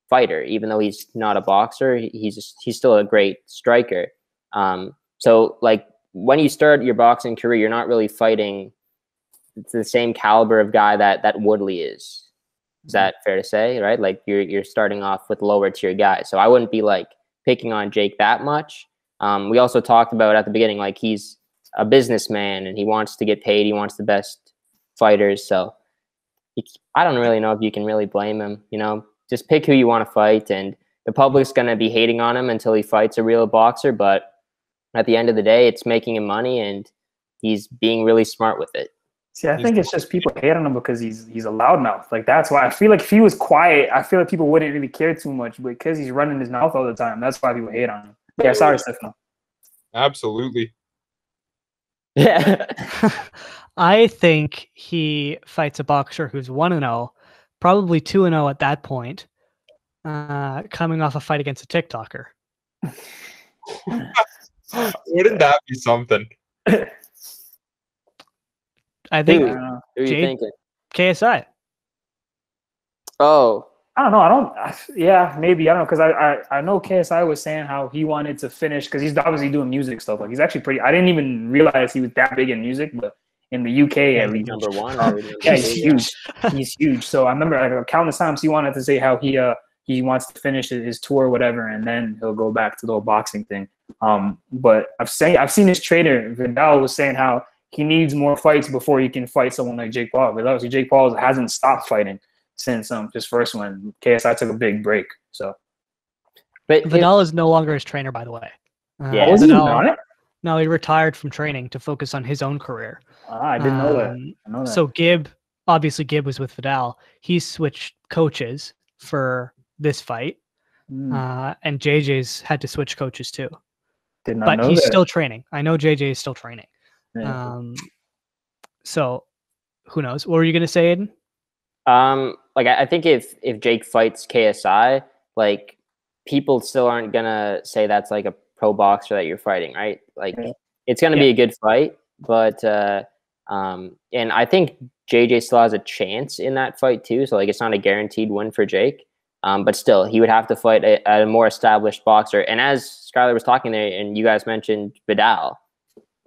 fighter, even though he's not a boxer. He's still a great striker. So like when you start your boxing career, you're not really fighting the same caliber of guy that Woodley is. Is that fair to say, right? Like you're starting off with lower tier guys. So I wouldn't be like picking on Jake that much. We also talked about at the beginning, like he's a businessman and he wants to get paid. He wants the best fighters. So I don't really know if you can really blame him, you know. Just pick who you want to fight, and the public's going to be hating on him until he fights a real boxer. But at the end of the day, it's making him money, and he's being really smart with it. See, I think it's just people hate on him because he's a loudmouth. Like that's why I feel like if he was quiet, I feel like people wouldn't really care too much. But because he's running his mouth all the time, that's why people hate on him. Yeah, sorry, Stefano. Absolutely. Yeah. I think he fights a boxer who's 1-0. Probably 2-0 at that point, coming off a fight against a TikToker. Wouldn't that be something? I think who are you thinking? KSI. Oh, I don't know. Yeah, maybe. I don't know, because I know KSI was saying how he wanted to finish, because he's obviously doing music stuff. Like, he's actually pretty. I didn't even realize he was that big in music, but in the UK at least, number one. Or number yeah, two, he's huge. He's huge. So I remember like countless times he wanted to say how he wants to finish his tour or whatever, and then he'll go back to the whole boxing thing. But I've seen his trainer Vidal was saying how he needs more fights before he can fight someone like Jake Paul. But obviously Jake Paul hasn't stopped fighting since his first one. KSI took a big break. So, but Vidal is no longer his trainer, by the way. Yeah. was he Vidal, on it? no, he retired from training to focus on his own career. I didn't know that. I know that. So Gibb was with Vidal. He switched coaches for this fight, and JJ's had to switch coaches too. Did not But know he's that. still training. I know JJ is still training. Yeah. So who knows? What were you gonna say, Aiden? Like I think if Jake fights KSI, like people still aren't gonna say that's like a pro boxer that you're fighting, right? Like it's gonna be a good fight, but and I think JJ still has a chance in that fight too. So like it's not a guaranteed win for Jake. But still, he would have to fight a more established boxer. And as Skylar was talking there, and you guys mentioned Vidal,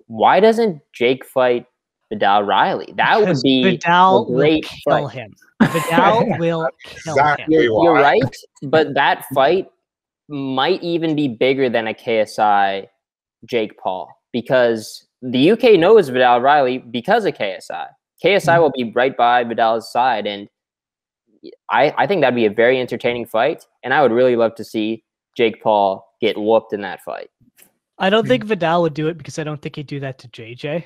why doesn't Jake fight Vidal Riley? That would be Vidal a great will kill fight. him. Vidal will kill Exactly. him. You're right, but that fight might even be bigger than a KSI Jake Paul, because the UK knows Vidal Riley because of KSI. KSI will be right by Vidal's side, and I think that'd be a very entertaining fight, and I would really love to see Jake Paul get whooped in that fight. I don't think Vidal would do it because I don't think he'd do that to JJ.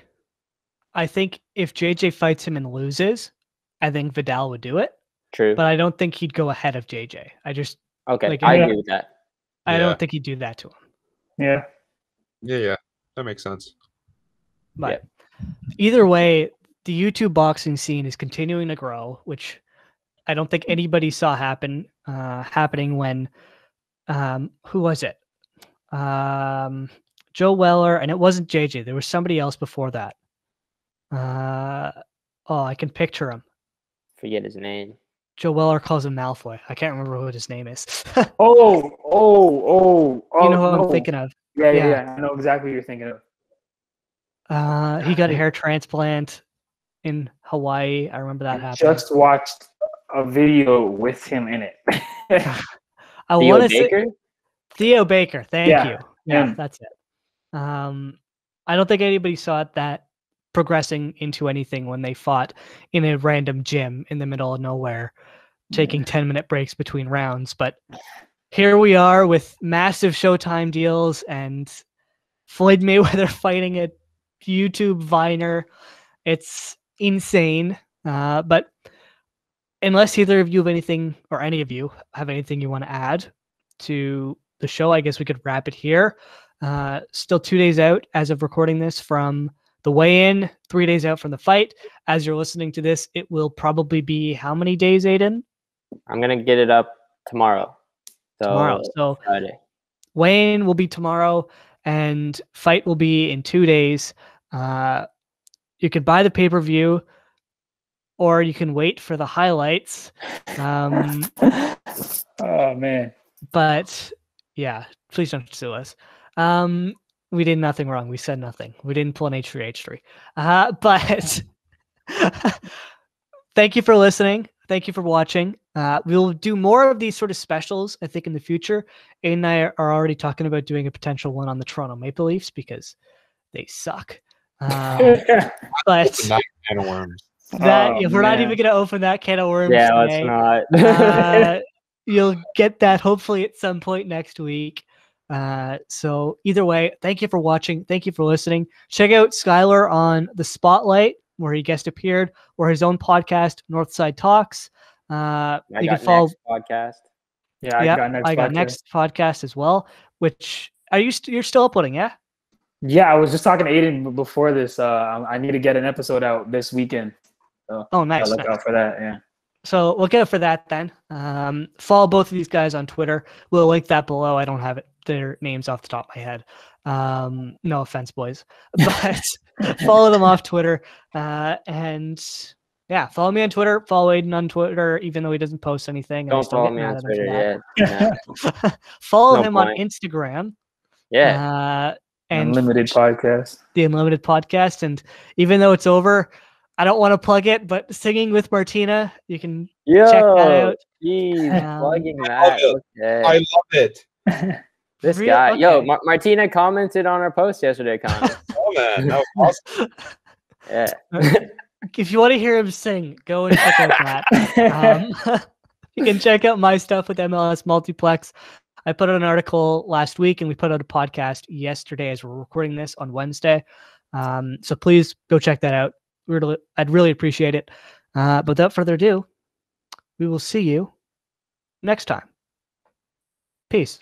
I think if JJ fights him and loses, I think Vidal would do it. True. But I don't think he'd go ahead of JJ. I agree with that. I don't think he'd do that to him. Yeah. Yeah. That makes sense. But either way, the YouTube boxing scene is continuing to grow, which I don't think anybody saw happening when who was it? Joe Weller, and it wasn't JJ. There was somebody else before that. I can picture him. Forget his name. Joe Weller calls him Malfoy. I can't remember what his name is. You know who I'm thinking of. Yeah. I know exactly what you're thinking of. He got a hair transplant in Hawaii. I remember that happened. Just watched a video with him in it. I want to Baker? say Theo Baker. Thank you. Yeah, him. that's it. I don't think anybody saw that progressing into anything when they fought in a random gym in the middle of nowhere, taking 10-minute breaks between rounds. But here we are with massive Showtime deals and Floyd Mayweather fighting a YouTube Viner. It's insane. But unless either of you have anything, or any of you have anything you want to add to the show, I guess we could wrap it here. Still 2 days out as of recording this from the weigh-in, 3 days out from the fight. As you're listening to this, it will probably be how many days, Aiden? I'm going to get it up tomorrow. Tomorrow. So Friday. weigh-in will be tomorrow, and fight will be in 2 days. You could buy the pay-per-view, or you can wait for the highlights. Oh, man. But yeah, please don't sue us. We did nothing wrong. We said nothing. We didn't pull an H3H3. But thank you for listening. Thank you for watching. We'll do more of these sort of specials, I think, in the future. Aiden and I are already talking about doing a potential one on the Toronto Maple Leafs because they suck. But Can of worms. we're not even going to open that can of worms today. Let's not. You'll get that hopefully at some point next week. So either way, thank you for watching. Thank you for listening. Check out Skylar on The Spotlight, where he guest appeared, or his own podcast, Northside Talks. You can follow podcast. Yeah, I got next podcast as well. Which you're still uploading? Yeah. Yeah, I was just talking to Aiden before this. I need to get an episode out this weekend. So nice. Look out for that. Yeah. So we'll get it for that then. Follow both of these guys on Twitter. We'll link that below. I don't have their names off the top of my head. No offense, boys, but follow them off Twitter. And Yeah, follow me on Twitter. Follow Aiden on Twitter, even though he doesn't post anything. And I Don't still follow get me mad on at him for Twitter that. yet. Yeah. Follow No him point. on Instagram. Yeah. And Unlimited podcast. the Unlimited podcast. And even though it's over, I don't want to plug it, but Singing with Martina, you can check that out. Geez, plugging love that. it. Okay. I love it. This Real- guy. Yo, okay. Martina commented on our post yesterday, Connor. Oh man, that was awesome. Yeah. If you want to hear him sing, go and check out that. You can check out my stuff with MLS Multiplex. I put out an article last week, and we put out a podcast yesterday as we're recording this on Wednesday. So please go check that out. I'd really appreciate it. But without further ado, we will see you next time. Peace.